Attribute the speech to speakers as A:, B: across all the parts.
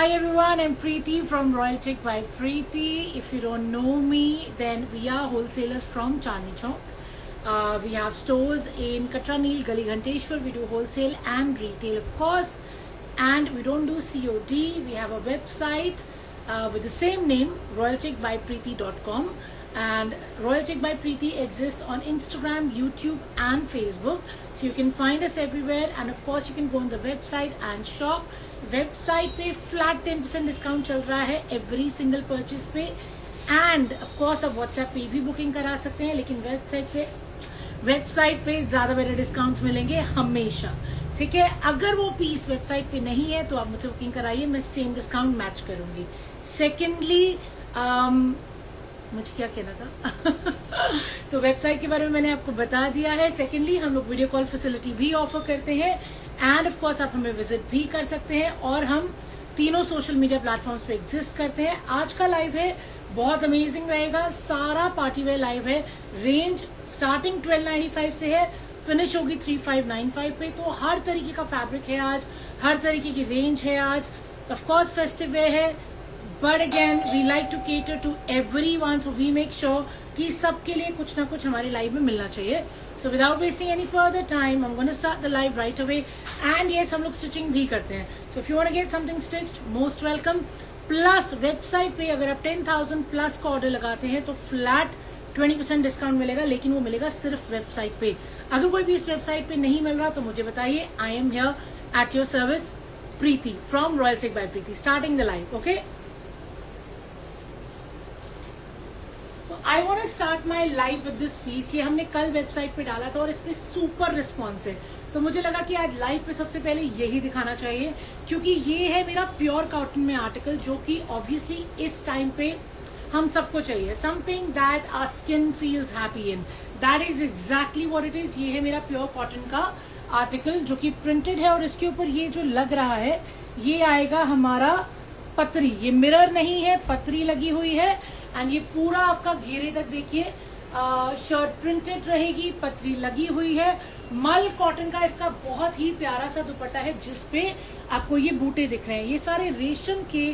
A: Hi everyone, I'm Preeti from Royal Chick by Preeti. If you don't know me, then we are wholesalers from Chandni Chowk. We have stores in Katra Neel, Gali Ghanteshwar. We do wholesale and retail, of course. And we don't do COD. We have a website with the same name, royalchickbypreeti.com. And Royal Chick by Preeti exists on Instagram, YouTube and Facebook. So you can find us everywhere, and of course you can go on the website and shop. Website पे flat 10% discount चल रहा है every single purchase पे, and of course आप WhatsApp पे भी booking करा सकते हैं, लेकिन वेबसाइट पे ज्यादा बेटर डिस्काउंट्स मिलेंगे हमेशा. ठीक है, अगर वो पीस वेबसाइट पे नहीं है तो आप मुझसे बुकिंग कराइए, मैं सेम डिस्काउंट मैच करूंगी. सेकेंडली मुझे क्या कहना था तो वेबसाइट के बारे में मैंने आपको बता दिया है. सेकेंडली हम लोग वीडियो कॉल फैसिलिटी भी ऑफर करते हैं, एंड ऑफ कोर्स आप हमें विजिट भी कर सकते हैं, और हम तीनों सोशल मीडिया प्लेटफॉर्म्स पे एग्जिस्ट करते हैं. आज का लाइव है बहुत अमेजिंग रहेगा, सारा पार्टी वेयर लाइव है. रेंज स्टार्टिंग 1295 से है, फिनिश होगी 3595 पे. तो हर तरीके का फैब्रिक है आज, हर तरीके की रेंज है आज. ऑफ कोर्स फेस्टिव वेयर है, but again we like to cater to everyone, so we make sure कि सबके लिए कुछ ना कुछ हमारी लाइफ में मिलना चाहिए. So without wasting any further time I am gonna start the live right away. And yes, हम लोग स्टिचिंग भी करते हैं, so if you want to get something stitched, most welcome. Plus website पे अगर आप 10,000 प्लस का ऑर्डर लगाते हैं तो फ्लैट 20% डिस्काउंट मिलेगा, लेकिन वो मिलेगा सिर्फ वेबसाइट पे. अगर कोई भी इस वेबसाइट पे नहीं मिल रहा तो मुझे बताइए. I am here at your service, Preeti from Royal Chic by Preeti, starting the live. Okay, I want start my live with this piece. ये हमने कल वेबसाइट पे डाला था और इस पे सुपर रिस्पॉन्स है, तो मुझे लगा कि आज लाइव पे सबसे पहले यही दिखाना चाहिए, क्योंकि ये है मेरा प्योर कॉटन में आर्टिकल, जो कि ऑब्वियसली इस टाइम पे हम सबको चाहिए. Something that our skin feels happy in, that is exactly what it is. ये है मेरा प्योर कॉटन का आर्टिकल जो कि प्रिंटेड है, और इसके ऊपर ये जो लग रहा है ये आएगा हमारा पतरी. ये मिरर नहीं है, पतरी लगी हुई है, एंड ये पूरा आपका घेरे तक देखिए शर्ट प्रिंटेड रहेगी, पतरी लगी हुई है. मल कॉटन का इसका बहुत ही प्यारा सा दुपट्टा है, जिसपे आपको ये बूटे दिख रहे हैं. ये सारे रेशम के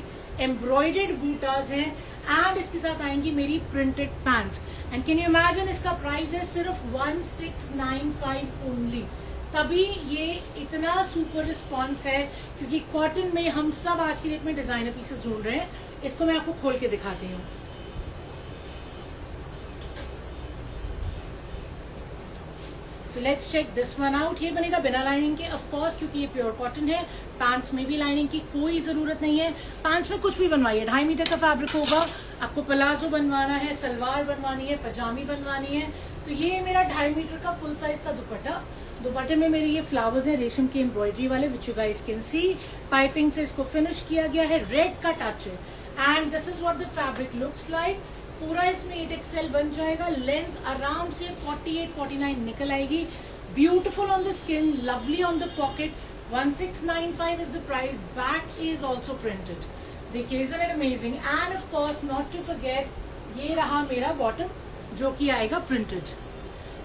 A: एम्ब्रॉयडर्ड बूटाज हैं, एंड इसके साथ आएंगी मेरी printed pants. And can you imagine, इसका प्राइस है सिर्फ 1695 ओनली. तभी ये इतना सुपर रिस्पॉन्स है, क्योंकि कॉटन में हम सब आज की डेट में डिजाइनर पीसेस ढूंढ रहे हैं. इसको मैं आपको खोल के दिखाती हूँ. So let's check this one out. ये बनेगा बिना लाइनिंग के, ऑफ कोर्स, क्योंकि ये प्योर कॉटन है. पैंट्स में भी लाइनिंग की कोई जरूरत नहीं है. पैंट्स में कुछ भी बनवाइए, 2.5 मीटर का फैब्रिक होगा. आपको प्लाजो बनवाना है, सलवार बनवानी है, पजामी बनवानी है, तो ये मेरा 2.5 मीटर का फुल साइज का दुपट्टा. दुपट्टे में मेरे ये फ्लावर्स हैं रेशम के एम्ब्रॉयडरी वाले, which you guys can see. Piping से इसको फिनिश किया गया है, रेड का टच है, and this is what the fabric looks like. पूरा इसमें 8XL बन जाएगा. लेंथ आराम से 48-49 निकल आएगी. Beautiful on the skin, lovely on the pocket. 1695 is the price. Back is also printed. देखिए, isn't it amazing. And of course not to forget, ये रहा मेरा बॉटम, जो कि आएगा प्रिंटेड.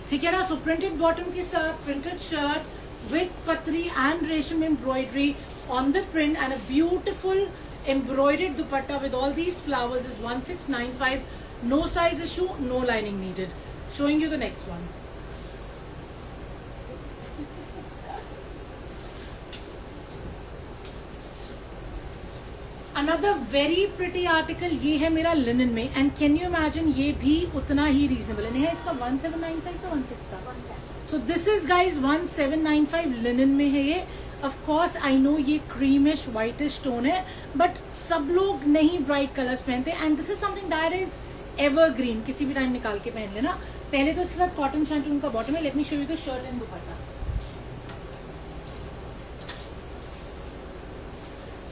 A: ठीक है ना. सो प्रिंटेड बॉटम के साथ प्रिंटेड शर्ट विथ पतरी एंड रेशम embroidery on the print, and a beautiful embroidered dupatta with all these flowers is 1695. No size issue, no lining needed. Showing you the next one. Another very pretty article, ये है मेरा linen में, and can you imagine ये भी उतना ही reasonable है. इसका 1795 का 16 था. सो दिस इज गाइज 1795 लिनन में है ये. ऑफ कोर्स आई नो ये क्रीमिश व्हाइटिश टोन है, बट सब लोग नहीं ब्राइट कलर्स पहनते, and this is something that is evergreen. किसी भी टाइम निकाल के पहन लेना. पहले तो इसके साथ कॉटन शैंटून का बॉटम है. Late me show you the shirt and dupatta.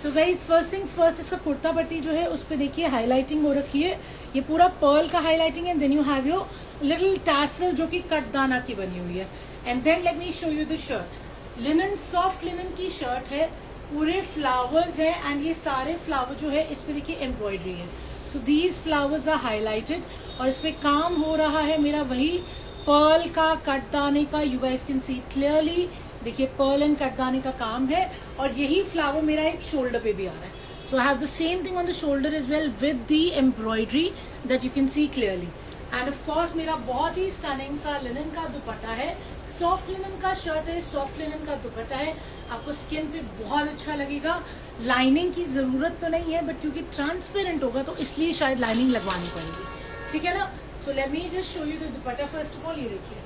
A: So guys, first things first, इसका कुर्ता पट्टी जो है उस पर देखिए हाईलाइटिंग हो रखी है. ये पूरा पर्ल का हाईलाइटिंग है. Then you have your little tassel जो कि कटदाना की बनी हुई है. And then let me show you the shirt. Linen, soft linen की शर्ट है, पूरे फ्लावर्स है, एंड ये सारे फ्लावर जो है इस पे देखिए एम्ब्रॉयडरी है. So these flowers are highlighted, और इस पे काम हो रहा है मेरा वही पर्ल का, कटदाने का. You guys can see clearly, देखिए पर्ल एंड कटदाने का काम है, और यही फ्लावर मेरा एक शोल्डर पे भी आ रहा है. So I have the same thing on the shoulder as well with the embroidery that you can see clearly. And of course मेरा बहुत ही स्टनिंग सा लिनन का दुपट्टा है, सॉफ्ट लिनन का शर्ट है, सॉफ्ट लिनन का दुपट्टा है, आपको स्किन पे बहुत अच्छा लगेगा। लाइनिंग की जरूरत तो नहीं है, बट क्योंकि ट्रांसपेरेंट होगा तो इसलिए शायद लाइनिंग लगवानी पड़ेगी, ठीक है ना। So let me just show you the dupatta first of all. ये देखिए,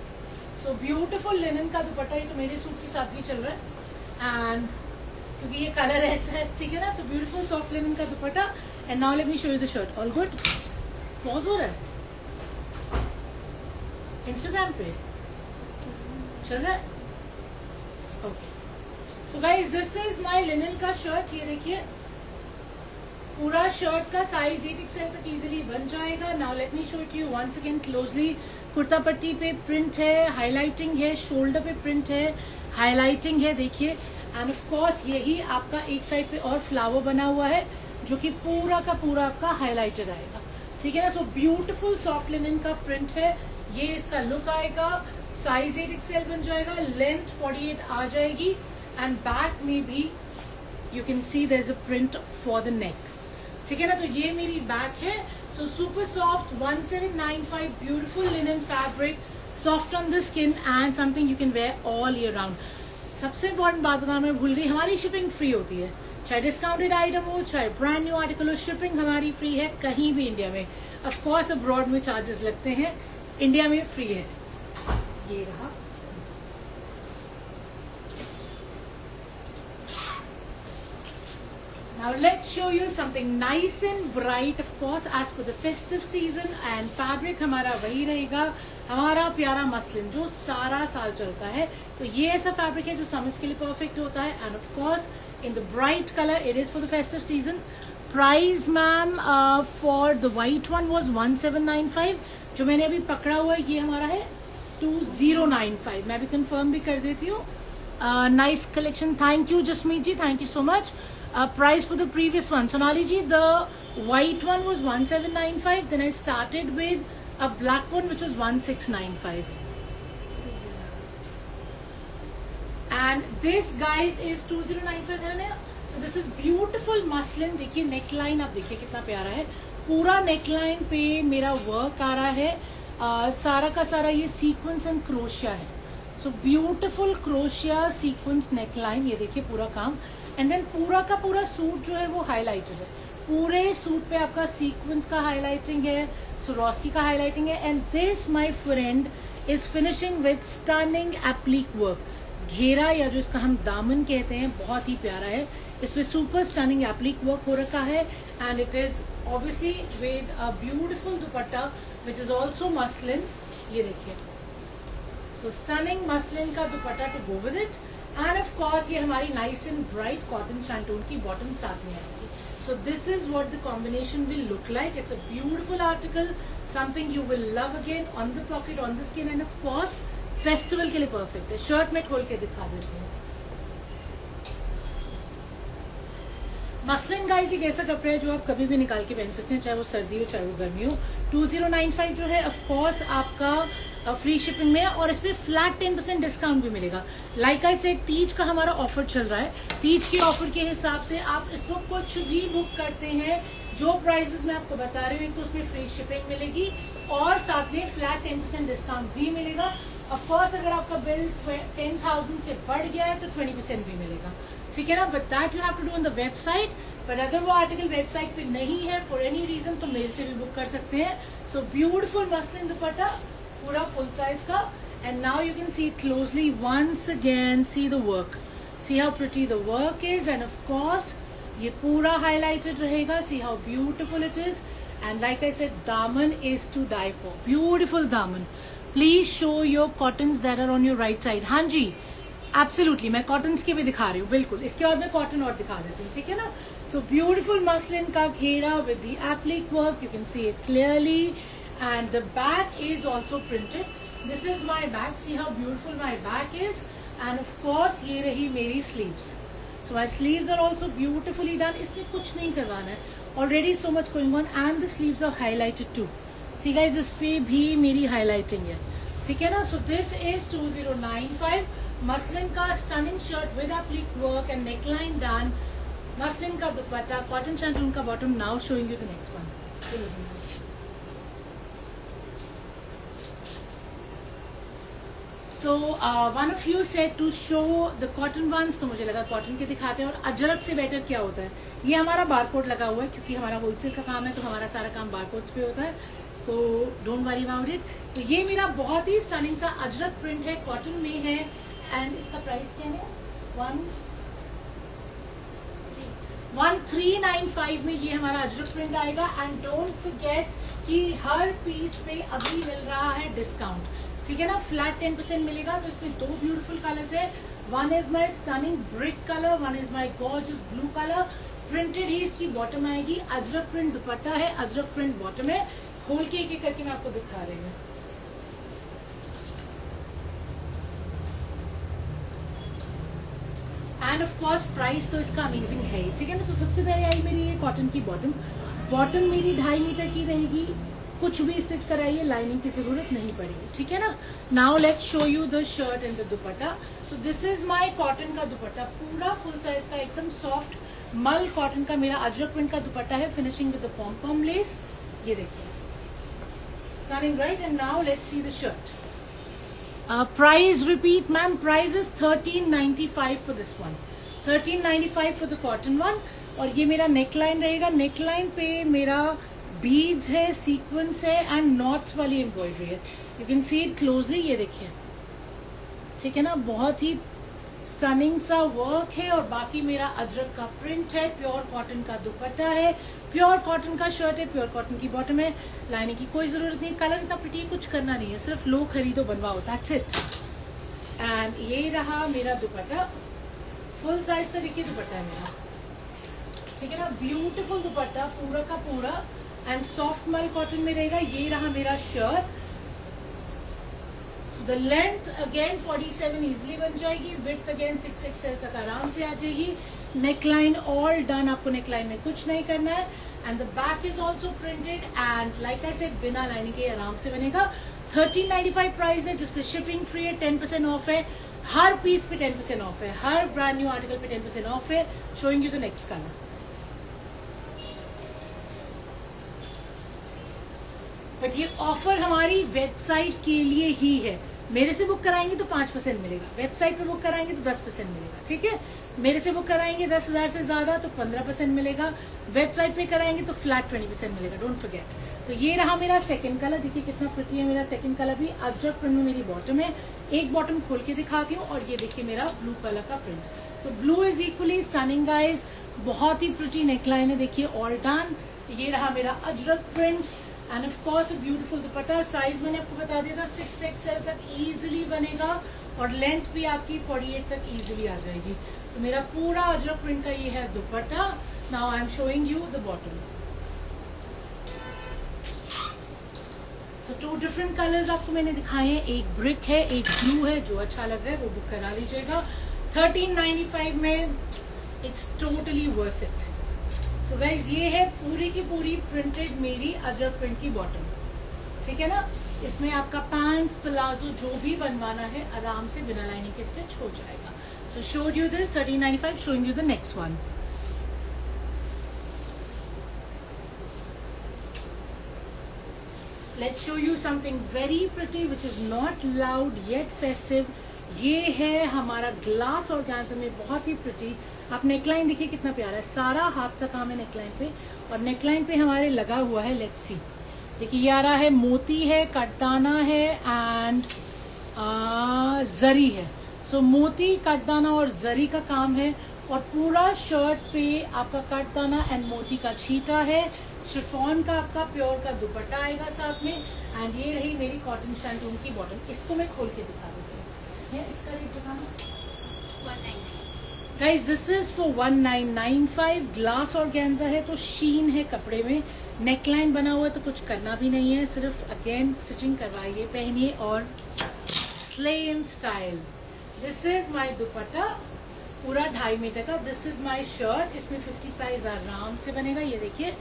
A: सो ब्यूटीफुल लिनन का दुपट्टा, ये तो मेरे सूट के साथ भी चल रहा है, एंड क्योंकि ये कलर ऐसा है, ठीक है ना। सो ब्यूटीफुल सॉफ्ट लिनन का dupatta. And now let me show you the shirt. All good, pause हो रहा है इंस्टाग्राम पे चल रहा है, okay. So guys this is my linen का शर्ट। ये देखिए, पूरा शर्ट का साइज 8XL तक इजीली बन जाएगा। Now let me show it you once again closely. Kurta पट्टी पे प्रिंट है, हाईलाइटिंग है, शोल्डर पे प्रिंट है, हाईलाइटिंग है, देखिए। एंड ऑफ कोर्स यही आपका एक साइड पे और फ्लावर बना हुआ है जो कि पूरा का पूरा आपका हाईलाइटेड आएगा, ठीक है ना। सो ब्यूटीफुल सॉफ्ट लिनन का प्रिंट है, ये इसका लुक आएगा। साइज 8XL बन जाएगा, लेंथ 48 आ जाएगी, एंड बैक में भी you can see there is a print for the neck, ठीक है ना। तो ये मेरी बैक है। So super soft 1795 beautiful linen fabric, soft on the skin and something you can wear all year round. सबसे इंपॉर्टेंट बात बताना मैं भूल गई, हमारी शिपिंग फ्री होती है, चाहे डिस्काउंटेड आइटम हो, चाहे ब्रांड न्यू आर्टिकल हो, शिपिंग हमारी फ्री है कहीं भी इंडिया में। ऑफ कोर्स अब्रॉड में चार्जेस लगते हैं, इंडिया में फ्री है। ये रहा, now let's show you something nice and bright, of course as per the festive season, and fabric हमारा वही रहेगा, हमारा प्यारा मसलिन जो सारा साल चलता है। तो ये ऐसा फैब्रिक है जो समर्स के लिए परफेक्ट होता है, and of course in the bright colour, it is for the festive season. Price ma'am for the white one was 1795, जो मैंने अभी पकड़ा हुआ है ये हमारा है 2095। मैं भी कंफर्म भी कर देती हूँ। Nice collection, thank you Jasmeet ji, thank you so much. Price for the previous one, Sonali ji, the white one was 1795, then I started with a black one which was 1695, and this guys is 2095 है ना। So this is beautiful muslin। देखिए neckline, आप देखिए कितना प्यारा है, पूरा neckline पे मेरा वर्क आ रहा है, सारा का सारा ये सीक्वेंस एंड क्रोशिया है। So beautiful crochet sequence neckline, ये देखिए पूरा काम, एंड देन पूरा का पूरा सूट जो है वो हाईलाइटेड है, पूरे सूट पे आपका सीक्वेंस का हाईलाइटिंग है, स्वरोस्की का हाईलाइटिंग है, and this my friend is finishing with stunning applique work. घेरा या जो इसका हम दामन कहते हैं बहुत ही प्यारा है, इसमें सुपर स्टनिंग एप्लिक वर्क हो रखा है, and it is obviously with a beautiful dupatta which is also muslin. ये देखिए, सो स्टनिंग मसलिन का dupatta to go with it, and of course ये हमारी nice and bright cotton shantoon की बॉटम साथ में आएगी। So this is what the combination will look like. It's a beautiful article, something you will love again, on the pocket, on the skin, and of course festival के लिए perfect है। Shirt में खोल के दिखा देती हूँ। मसलिन गाइस एक ऐसा कपड़ा है जो आप कभी भी निकाल के पहन सकते हैं, चाहे वो सर्दी हो चाहे वो गर्मी हो। 2095 जो है ऑफ कोर्स आपका फ्री शिपिंग में है, और इस पे फ्लैट 10% डिस्काउंट भी मिलेगा। लाइक आई सेड, तीज का हमारा ऑफर चल रहा है, तीज के ऑफर के हिसाब से आप इस वक्त कुछ भी बुक करते हैं, जो प्राइसेस मैं आपको बता रही हूँ, एक तो उसमें फ्री शिपिंग मिलेगी और साथ में फ्लैट 10% डिस्काउंट भी मिलेगा। ऑफ कोर्स अगर आपका बिल 10,000 से बढ़ गया है तो 20% भी मिलेगा, ठीक है ना। But that you have to do on the website. पर अगर वो आर्टिकल वेबसाइट पे नहीं है फॉर एनी रीजन तो मेरे से भी बुक कर सकते हैं। सो ब्यूटीफुल मसलिन दुपट्टा, पूरा फुल साइज का, and now you can see closely once again, see the work, see how pretty the work is, and of course ये पूरा हाईलाइटेड रहेगा। See how beautiful it is, and like I said, daman is to die for, beautiful daman. Please show your cottons that are on your right side. हाँ जी, absolutely, मैं cottons के भी दिखा रही हूँ, बिल्कुल। इसके बाद मैं कॉटन और दिखा देती हूँ, ठीक है ना। सो ब्यूटीफुल मसलिन का घेरा with the applique work, you can see it clearly, and the back is also printed. This is my back, see how beautiful my back is, and of course ये रही मेरी sleeves. So my sleeves are also beautifully done. इसमें कुछ नहीं करवाना है, already so much going on, and the sleeves are highlighted too. See guys, इस पे भी मेरी highlighting है, ठीक है ना। So this is 2095 मसलिन का stunning shirt with applique work and neckline done, muslin का दुपट्टा, कॉटन शैंटून का bottom. Now showing you the next one. So one of you said to show the cotton ones, तो मुझे लगा cotton के दिखाते हैं. और अजरक से बेटर क्या होता है, ये हमारा बारकोड लगा हुआ है क्योंकि हमारा होलसेल का काम है, तो हमारा सारा काम बारकोड्स पे होता है, तो डोंट वरी अबाउट इट. तो ये मेरा बहुत ही स्टनिंग सा अजरक प्रिंट है, कॉटन में है. एंड इसका प्राइस क्या है, 1395 में ये हमारा अजरक प्रिंट आएगा. एंड डोंट फॉरगेट कि हर पीस पे अभी मिल रहा है डिस्काउंट, ठीक है ना. फ्लैट 10% मिलेगा. तो इसमें दो ब्यूटीफुल कलर्स है. One is my stunning brick colour, one is my gorgeous blue colour. Printed ही इसकी बॉटम आएगी. अजरक प्रिंट दुपट्टा है, अजरक प्रिंट बॉटम है. खोल के एक करके मैं आपको दिखा रही हूँ. एंड ऑफ कोर्स प्राइस तो इसका अमेजिंग है, ठीक है ना. तो सबसे पहले आई मेरी ये कॉटन की बॉटम. बॉटम मेरी 2.5 मीटर की रहेगी. कुछ भी स्टिच कराइए, लाइनिंग की जरूरत नहीं पड़ेगी, ठीक है ना. Now let's show you the shirt and the dupatta. So this is my cotton का दुपट्टा, पूरा फुल साइज का एकदम सॉफ्ट मल कॉटन का मेरा अजरक प्रिंट का दुपट्टा है. Finishing with the pom pom lace. ये देखिए, stunning right. And now let's see the shirt. Price repeat ma'am, price is 1395 for this one, 1395 for the cotton one. और ये मेरा नेकलाइन रहेगा. नेकलाइन पे मेरा बीड्स है, सीक्वेंस है एंड नॉट्स वाली एम्ब्रॉयडरी है. You can see it closely. ये देखिए, ठीक है ना. बहुत ही स्टनिंग सा वर्क है. और बाकी मेरा अजरक का प्रिंट है. प्योर कॉटन का दुपट्टा है, प्योर कॉटन का शर्ट है, प्योर कॉटन की बॉटम है. लाइनिंग की कोई जरूरत नहीं. कलर इतना प्रिटी है, कुछ करना नहीं है, सिर्फ लो खरीदो बनवाओ, दैट्स इट. एंड ये रहा मेरा दुपट्टा. फुल साइज का देखिए दुपट्टा है मेरा, ठीक है ना. ब्यूटीफुल दुपट्टा पूरा का पूरा एंड सॉफ्ट मल कॉटन में रहेगा. ये रहा मेरा shirt. So the length again 47 easily बन जाएगी. विड्थ अगेन 6XL तक आराम से आ जाएगी. नेकलाइन ऑल डन, आपको नेकलाइन में कुछ नहीं करना है. And the back is also printed and like I said बिना लाइनिंग के आराम से बनेगा. 1395 प्राइस है, जिसपे शिपिंग फ्री है, 10% ऑफ है. हर पीस पे 10% ऑफ है, हर ब्रांड न्यू आर्टिकल पे 10% ऑफ है. Showing you the next colour. But ये ऑफर हमारी वेबसाइट के लिए ही है. मेरे से बुक कराएंगे तो 5% मिलेगा, वेबसाइट पे बुक कराएंगे तो 10% मिलेगा, ठीक है. मेरे से बुक कराएंगे 10,000 से ज्यादा तो 15% मिलेगा. वेबसाइट पे कराएंगे तो फ्लैट 20% मिलेगा, डोंट फॉरगेट. तो ये रहा मेरा सेकंड कलर. देखिए कितना प्रिटी है मेरा सेकंड कलर भी. अजरक प्रिंट में मेरी बॉटम है. एक बॉटम खोल के दिखाती हूँ. और ये देखिए मेरा ब्लू कलर का print. So blue is equally stunning guys. बहुत ही प्रिटी नेकलाइन है, देखिए ऑल डन. ये रहा मेरा Ajrak print and of course beautiful dupatta. Size मैंने आपको बता दिया था 6XL तक इजीली बनेगा. और लेंथ भी आपकी 48 तक इजीली आ जाएगी. तो मेरा पूरा अजरक प्रिंट का ये है दुपट्टा. Now I am showing you the bottom. तो 2 डिफरेंट कलर्स आपको मैंने दिखाए हैं. एक ब्रिक है, एक ब्लू है. जो अच्छा लग रहा है वो बुक करा लीजिएगा. 1395 में it's totally worth it. So guys ये है पूरी की पूरी प्रिंटेड मेरी अजरक प्रिंट की बॉटम, ठीक है ना. इसमें आपका पैंट्स प्लाजो जो भी बनवाना है आराम से बिना लाइनिंग के स्टिच हो जाएगा. So showed you this 1395. Showing you the next one. Let's show you something very pretty which is not loud yet festive. ये है हमारा ग्लास ऑर्गेन्जा में, बहुत ही प्रिटी. आप नेकलाइन देखिए कितना प्यारा है, सारा हाथ का काम है नेकलाइन पे. और नेकलाइन पे हमारे लगा हुआ है, लेट्स सी. देखिए ये आ रहा है मोती है, कटदाना है एंड जरी है. सो मोती, कटदाना और जरी का काम है. और पूरा शर्ट पे आपका कटदाना एंड मोती का छीटा है. शिफॉन का आपका प्योर का दुपट्टा आएगा साथ में. एंड ये रही मेरी कॉटन शैंटून की बॉटम. इसको मैं खोल के दिखा देती हूँ. इसका रेट बताना. 190. Guys this is for 1995. Glass organza है तो शीन है कपड़े में. नेकलाइन बना हुआ है तो कुछ करना भी नहीं है, सिर्फ अगेन स्टिचिंग करवाइए, पहनिए और slay in style. This is my दुपट्टा पूरा 2.5 मीटर का. This is my shirt. इसमें 50 साइज आराम से बनेगा. ये देखिए,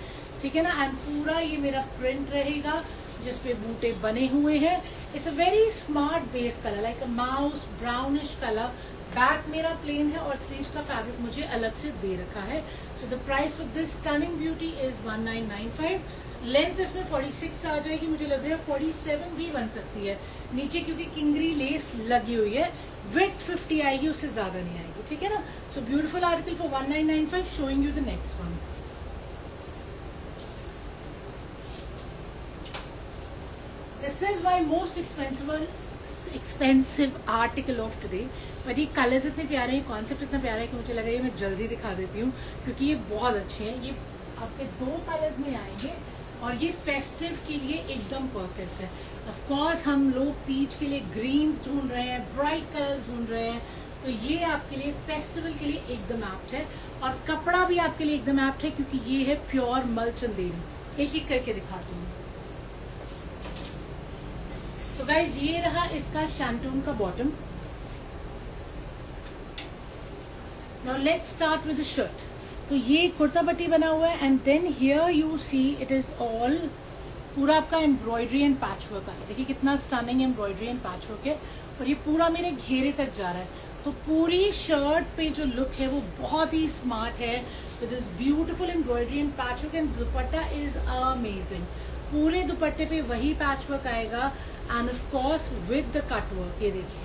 A: ठीक है ना. एंड पूरा ये मेरा प्रिंट रहेगा जिसपे बूटे बने हुए हैं. It's a very smart base colour, like a mouse brownish colour. Back मेरा प्लेन है और स्लीव्स का फैब्रिक मुझे अलग से दे रखा है. So the price for this stunning beauty is 1995. Length इसमें 46 आ जाएगी, मुझे लग रहा है 47 भी बन सकती है नीचे, क्योंकि किंगरी लेस लगी हुई है. विड्थ 50 आएगी, उससे ज्यादा नहीं आएगी, ठीक है ना. So beautiful article for 1995. Showing you the next one. This is my most expensive article of today. But ये कलर्स इतने प्यारे हैं, कॉन्सेप्ट इतना प्यारा है कि मुझे लगा ये मैं जल्दी दिखा देती हूँ, क्योंकि ये बहुत अच्छे हैं. ये आपके 2 कलर्स में आएंगे और ये फेस्टिव के लिए एकदम परफेक्ट है. ऑफ कोर्स हम लोग तीज के लिए ग्रीन्स ढूंढ रहे हैं, ब्राइट कलर्स ढूंढ रहे हैं, तो ये आपके लिए फेस्टिवल के लिए एकदम एप्ट है. और कपड़ा भी आपके लिए एकदम एप्ट है, क्योंकि ये है प्योर मलचंदेरी. एक एक करके दिखाती हूँ. सो गाइज, ये रहा इसका शैंटून का bottom. Now let's start with the shirt. तो ये कुर्ता पट्टी बना हुआ है and then here you see it is all पूरा आपका एम्ब्रॉयडरी एंड पैच वर्क आ रहा है. देखिए कितना stunning embroidery and patch work है, और ये पूरा मेरे घेरे तक जा रहा है. तो पूरी शर्ट पे जो लुक है वो बहुत ही स्मार्ट है with this beautiful embroidery and patch work. And dupatta is amazing. पूरे दुपट्टे पे वही पैच वर्क आएगा and of course with the cut work. ये देखिए,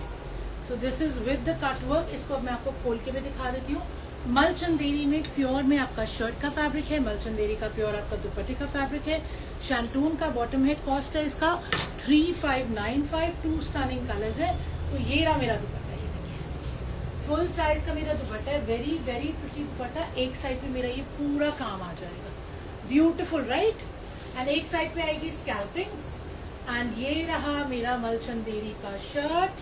A: सो this is with the cut work. इसको अब मैं आपको खोल के भी दिखा देती हूँ. मलचंदेरी में प्योर में आपका शर्ट का फैब्रिक है, मलचंदेरी का प्योर आपका दुपट्टे का फैब्रिक है. शैंटून का बॉटम है. कॉस्ट है इसका 3595. 2 स्टनिंग कलर्स है. तो ये रहा मेरा दुपट्टा. ये देखिए फुल साइज का मेरा दुपट्टा है. वेरी वेरी प्रिटी दुपट्टा. एक साइड पे मेरा ये पूरा काम आ जाएगा. Beautiful right. एंड एक साइड पे आएगी स्कैल्पिंग. एंड ये रहा मेरा मलचंदेरी का शर्ट.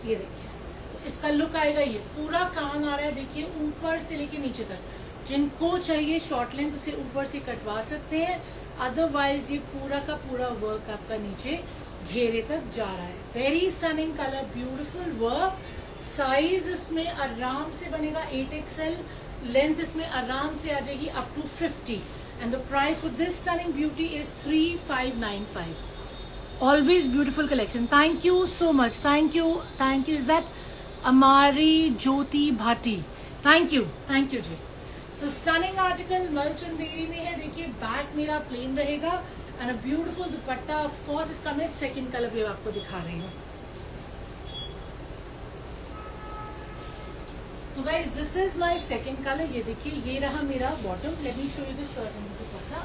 A: ये देखिए, तो इसका लुक आएगा. ये पूरा काम आ रहा है. देखिए ऊपर से लेके नीचे तक. जिनको चाहिए शॉर्ट लेंथ उसे ऊपर से कटवा सकते हैं, अदरवाइज ये पूरा का पूरा वर्क आपका नीचे घेरे तक जा रहा है. Very stunning colour, beautiful work. Size इसमें आराम से बनेगा 8XL. लेंथ इसमें आराम से आ जाएगी up to 50. And the price for this stunning beauty is 3595. Always beautiful collection. Thank you so much. Thank you. Is that Amari Jyoti Bhati? Thank you जी. So stunning article मलचंदेरी में है. देखिए बैक मेरा प्लेन रहेगा and a beautiful dupatta. Of course इसका मैं second colour भी आपको दिखा रही हूँ. So guys, this is my second color. ये देखिए, ये रहा मेरा bottom. Let me show you the shirt and the dupatta.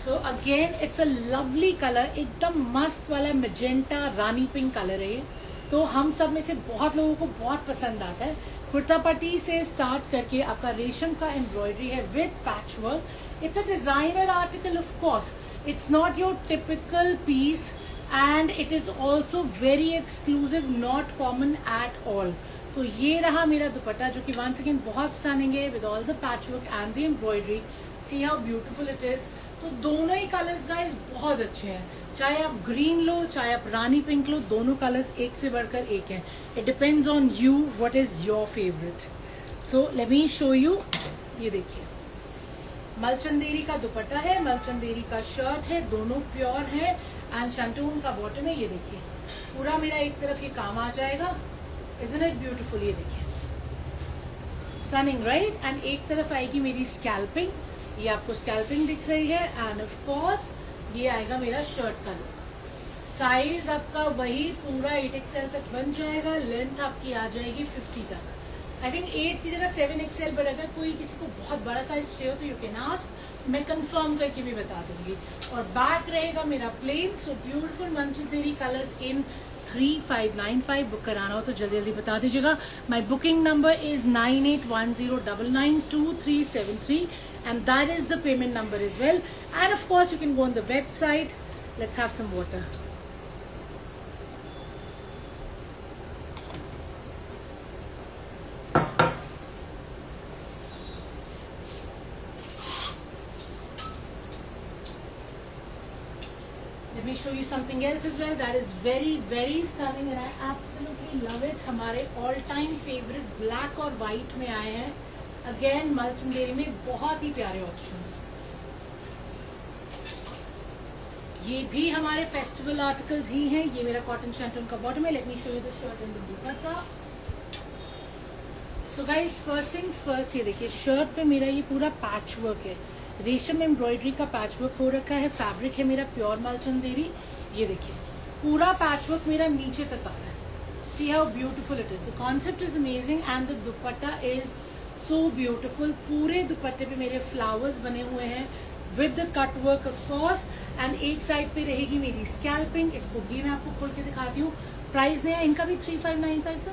A: So again it's a lovely colour. एकदम मस्त वाला मेजेंटा रानी पिंक कलर है. तो हम सब में से बहुत लोगों को बहुत पसंद आता है. कुर्ता पट्टी से स्टार्ट करके आपका रेशम का एम्ब्रॉयडरी है with patch work. It's a designer article. Of course it's not your typical piece and it is also very exclusive, not common at all. तो ये रहा मेरा दुपट्टा, जो कि वंस अगेन बहुत स्टनिंग है with all the patch work and the embroidery. See how beautiful it is. तो दोनों ही कलर्स गाइस बहुत अच्छे हैं. चाहे आप ग्रीन लो, चाहे आप रानी पिंक लो, दोनों कलर्स एक से बढ़कर एक हैं. It depends on you what is your favourite. So let me show you. ये देखिए मलचंदेरी का दुपट्टा है, मलचंदेरी का शर्ट है, दोनों प्योर है. एंड शैंटून का बॉटम है. ये देखिए पूरा मेरा एक तरफ ये काम आ जाएगा. Isn't it beautiful. ये देखिए स्टनिंग राइट. एंड एक तरफ आएगी मेरी स्कैल्पिंग. ये आपको स्कैल्पिंग दिख रही है. एंड ऑफ कोर्स ये आएगा मेरा शर्ट का लुक. साइज आपका वही पूरा 8XL तक बन जाएगा. लेंथ आपकी आ जाएगी 50 तक. आई थिंक 8 की जगह 7XL. बट अगर कोई किसी को बहुत बड़ा साइज चाहिए तो यू कैन आस्क, मैं कंफर्म करके भी बता दूंगी. और बैक रहेगा मेरा plain. So beautiful Malchanderi colours in 3595. Book कराना हो तो जल्दी जल्दी बता दीजिएगा. My booking number is 9810992373 and that is the payment number as well. And of course you can go on the website. Let's have some water. Let me show you something else as well that is very very stunning and I absolutely love it. हमारे all time favorite black और white में आए हैं. Again मलचंदेरी में बहुत ही प्यारे options. ये भी हमारे फेस्टिवल आर्टिकल्स ही हैं। ये मेरा कॉटन शैंटून का बॉटम है। Late me show you the shirt and the dupatta. So guys, first things first, ये देखिए शर्ट पे मेरा ये पूरा पैच वर्क है, रेशम एम्ब्रॉयडरी का पैच वर्क हो रखा है। फैब्रिक है मेरा प्योर मलचंदेरी। ये देखिए पूरा पैच वर्क मेरा नीचे तक आ रहा है। See how beautiful it is. The concept is amazing and the dupatta is so beautiful. पूरे दुपट्टे पे मेरे फ्लावर्स बने हुए हैं with the cut work of course. And एक साइड पे रहेगी मेरी स्कैल्पिंग। इसको भी मैं आपको खोल के दिखाती हूँ। प्राइस नया इनका भी 3595 था,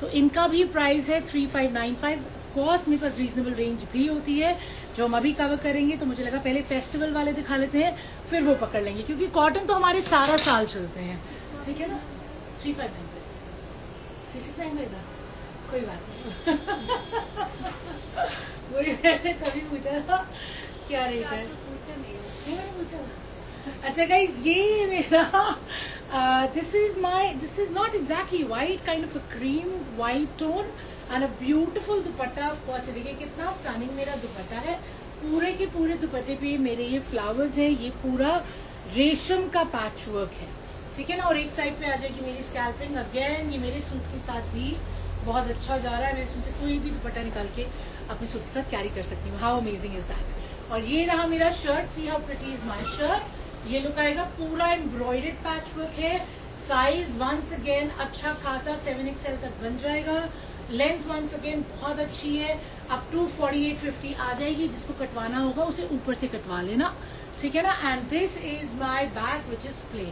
A: तो इनका भी प्राइस है 3595। ऑफ कोर्स मेरे पास रीजनेबल रेंज भी होती है जो हम अभी कवर करेंगे। तो मुझे लगा पहले फेस्टिवल वाले दिखा लेते हैं, फिर वो पकड़ लेंगे, क्योंकि कॉटन तो हमारे सारा साल चलते हैं। ठीक है ना। 3595 3695 था, कोई बात नहीं। वही मैंने तभी पूछा था क्या रेट है। नहीं मैंने पूछा। अच्छा गाइज, ये मेरा this is not exactly white, kind of a cream white tone and a beautiful dupatta. Of course देखिए कितना स्टनिंग मेरा दुपट्टा है। पूरे के पूरे दुपट्टे पे मेरे ये फ्लावर्स हैं। ये पूरा रेशम का पैच वर्क है। ठीक है ना। और एक साइड पे आ जाएगी मेरी स्कैल्पिंग। अगेन ये मेरे सूट के साथ भी बहुत अच्छा जा रहा है। मैं इसमें से कोई भी दुपट्टा निकाल के अपने सूट के साथ कैरी कर सकती हूँ। How amazing is that. और ये रहा मेरा shirt. C how pretty is my shirt. ये लुक आएगा, पूरा एम्ब्रॉयडेड पैच वर्क है। साइज वंस अगेन अच्छा खासा 7XL तक बन जाएगा। लेंथ वंस अगेन बहुत अच्छी है, अप टू 48-50 आ जाएगी। जिसको कटवाना होगा उसे ऊपर से कटवा लेना। ठीक है ना। And this is my bag which is plain.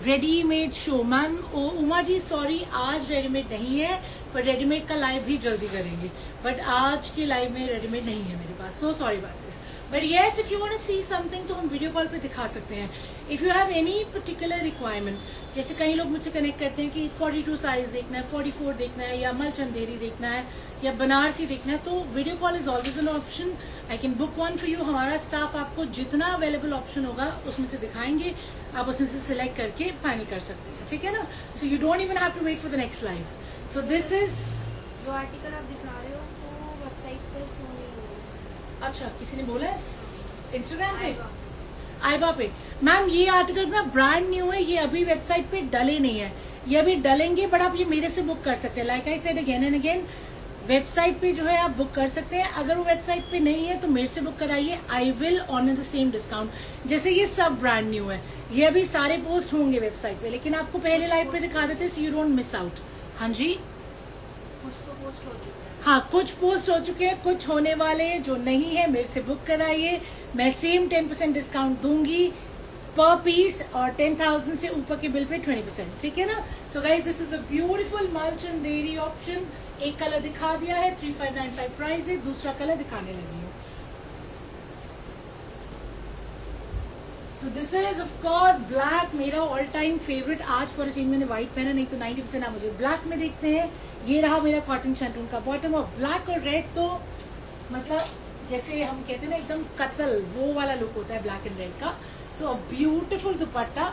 A: Readymade show ma'am Uma ji, sorry आज रेडीमेड नहीं है, पर रेडीमेड का लाइव भी जल्दी करेंगे। बट आज के लाइव में रेडीमेड नहीं है मेरे पास, so sorry about this. But yes, if you want to see something तो हम वीडियो कॉल पे दिखा सकते हैं। If you have any particular requirement, जैसे कई लोग मुझसे कनेक्ट करते हैं कि 42 साइज देखना है, 44 देखना है, या मलचंदेरी देखना है, या बनारसी देखना है, तो video call is always an option. I can book one for you. हमारा स्टाफ आपको जितना अवेलेबल ऑप्शन होगा उसमें से दिखाएंगे, आप उसमें से सिलेक्ट करके फाइनल कर सकते हैं। ठीक है ना। So you don't even have to wait for the next live. So this is
B: जो आर्टिकल आप दिखा रहे हो वो वेबसाइट पे शो नहीं हो रहा।
A: अच्छा, किसी ने बोला है इंस्टाग्राम पे, आइबा पे। मैम ये आर्टिकल्स ना ब्रांड न्यू है, ये अभी वेबसाइट पे डले नहीं है, ये अभी डलेंगे। बट आप ये मेरे से बुक कर सकते हैं। Like I said again and again, website पे जो है आप बुक कर सकते हैं। अगर वो वेबसाइट पे नहीं है तो मेरे से बुक कराइए। I will honour the same discount. जैसे ये सब ब्रांड न्यू है, ये अभी सारे पोस्ट होंगे वेबसाइट पे, लेकिन आपको पहले लाइव पे दिखा देते सो यू डोंट मिस आउट। हाँ जी,
B: कुछ तो पोस्ट हो चुका है।
A: हाँ कुछ पोस्ट हो चुके हैं, कुछ होने वाले हैं। जो नहीं है मेरे से बुक कराइए, मैं सेम 10% डिस्काउंट दूंगी पर पीस, और 10,000 से ऊपर के बिल पे 20%। ठीक है ना। So guys, this is a beautiful Malchanderi option. एक कलर दिखा दिया है, 3595 प्राइस है। दूसरा कलर दिखाने लगी हूँ। सो this is of course black, मेरा ऑल टाइम फेवरेट। आज फॉर अ चेंज मैंने व्हाइट पहना, नहीं तो 90% आप मुझे ब्लैक में देखते हैं। ये रहा मेरा कॉटन शैंटून का बॉटम। और ब्लैक और रेड तो मतलब जैसे हम कहते हैं ना एकदम कतल, वो वाला लुक होता है ब्लैक एंड रेड का। So a beautiful dupatta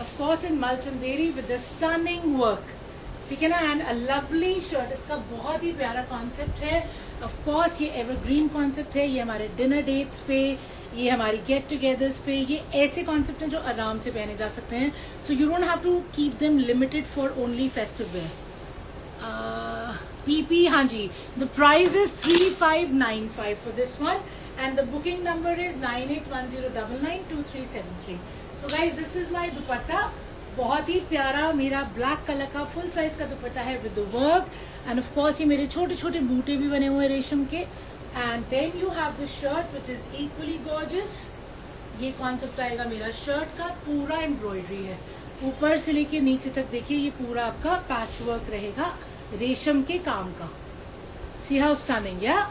A: of course in Malchanderi with the stunning work. ठीक है ना। And a lovely shirt. इसका बहुत ही प्यारा कॉन्सेप्ट है। ऑफ कोर्स ये एवरग्रीन कॉन्सेप्ट है। ये हमारे डिनर डेट्स पे, ये हमारी गेट टुगेदर्स पे, ये ऐसे कॉन्सेप्ट हैं जो आराम से पहने जा सकते हैं। So you don't have to keep them limited for only festive wear. PP, हाँ जी, the price is 3595 for this one and the booking number is 9810992373. So guys, this is my दुपट्टा। बहुत ही प्यारा मेरा ब्लैक कलर का full size का दुपट्टा है with the work. And of course ये मेरे छोटे छोटे बूटे भी बने हुए रेशम के। And then you have the shirt which is equally gorgeous. ये कॉन्सेप्ट आएगा मेरा शर्ट का, पूरा एम्ब्रॉयडरी है ऊपर से लेके नीचे तक। देखिए ये पूरा आपका पैच वर्क रहेगा रेशम के काम का। सी हाउ स्टनिंग, या।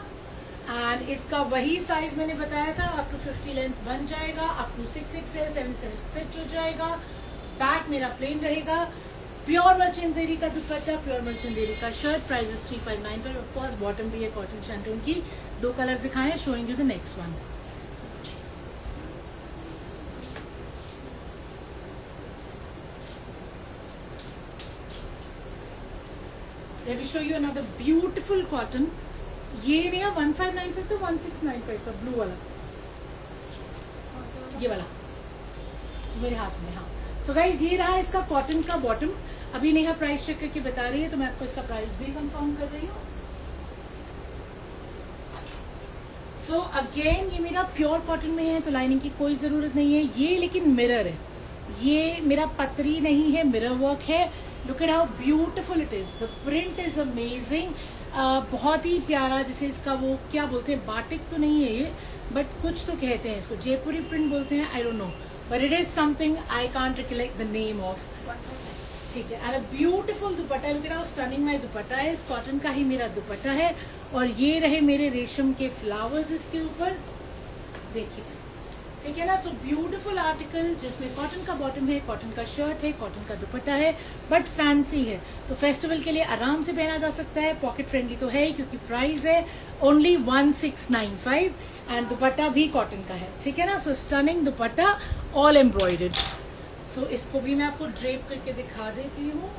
A: एंड इसका वही साइज मैंने बताया था, अप टू 50 लेंथ बन जाएगा, up to 6XL 7XL stitch हो जाएगा। बैक मेरा प्लेन रहेगा। प्योर मलचंदेरी का दुपट्टा, प्योर मलचंदेरी का shirt. Price is 3595। Of course bottom भी है कॉटन शैंटून की। 2 कलर्स दिखाएं, showing you the next one. Let me show you another beautiful cotton. ये नया 1595 तो 1695 का ब्लू वाला, ये वाला मेरे हाथ में, हाँ। सो गाइज ये रहा इसका कॉटन का बॉटम। अभी नेहा प्राइस चेक करके बता रही है, तो मैं आपको इसका प्राइस भी कंफर्म कर रही हूँ। सो अगेन ये मेरा प्योर कॉटन में है, तो लाइनिंग की कोई जरूरत नहीं है। ये लेकिन मिरर है, ये मेरा पतरी नहीं है, मिरर वर्क है। Look at how beautiful it is, the print is amazing. बहुत ही प्यारा, जैसे इसका वो क्या बोलते हैं, बाटिक तो नहीं है ये, बट कुछ तो कहते हैं इसको, जयपुरी प्रिंट बोलते हैं, I don't know, but it is something I can't recollect the name of. ठीक है, and a beautiful dupatta, look at how stunning my दुपट्टा है। इस कॉटन का ही मेरा दुपट्टा है, और ये रहे मेरे रेशम के फ्लावर्स इसके ऊपर, देखिए, ठीक है ना। सो ब्यूटीफुल आर्टिकल, जिसमें कॉटन का बॉटम है, कॉटन का शर्ट है, कॉटन का दुपट्टा है, बट फैंसी है, तो फेस्टिवल के लिए आराम से पहना जा सकता है। पॉकेट फ्रेंडली तो है ही, क्योंकि प्राइस है ओनली 1695, एंड दुपट्टा भी कॉटन का है, ठीक है ना। So stunning dupatta, all embroidered. So इसको भी मैं आपको ड्रेप करके दिखा देती हूँ।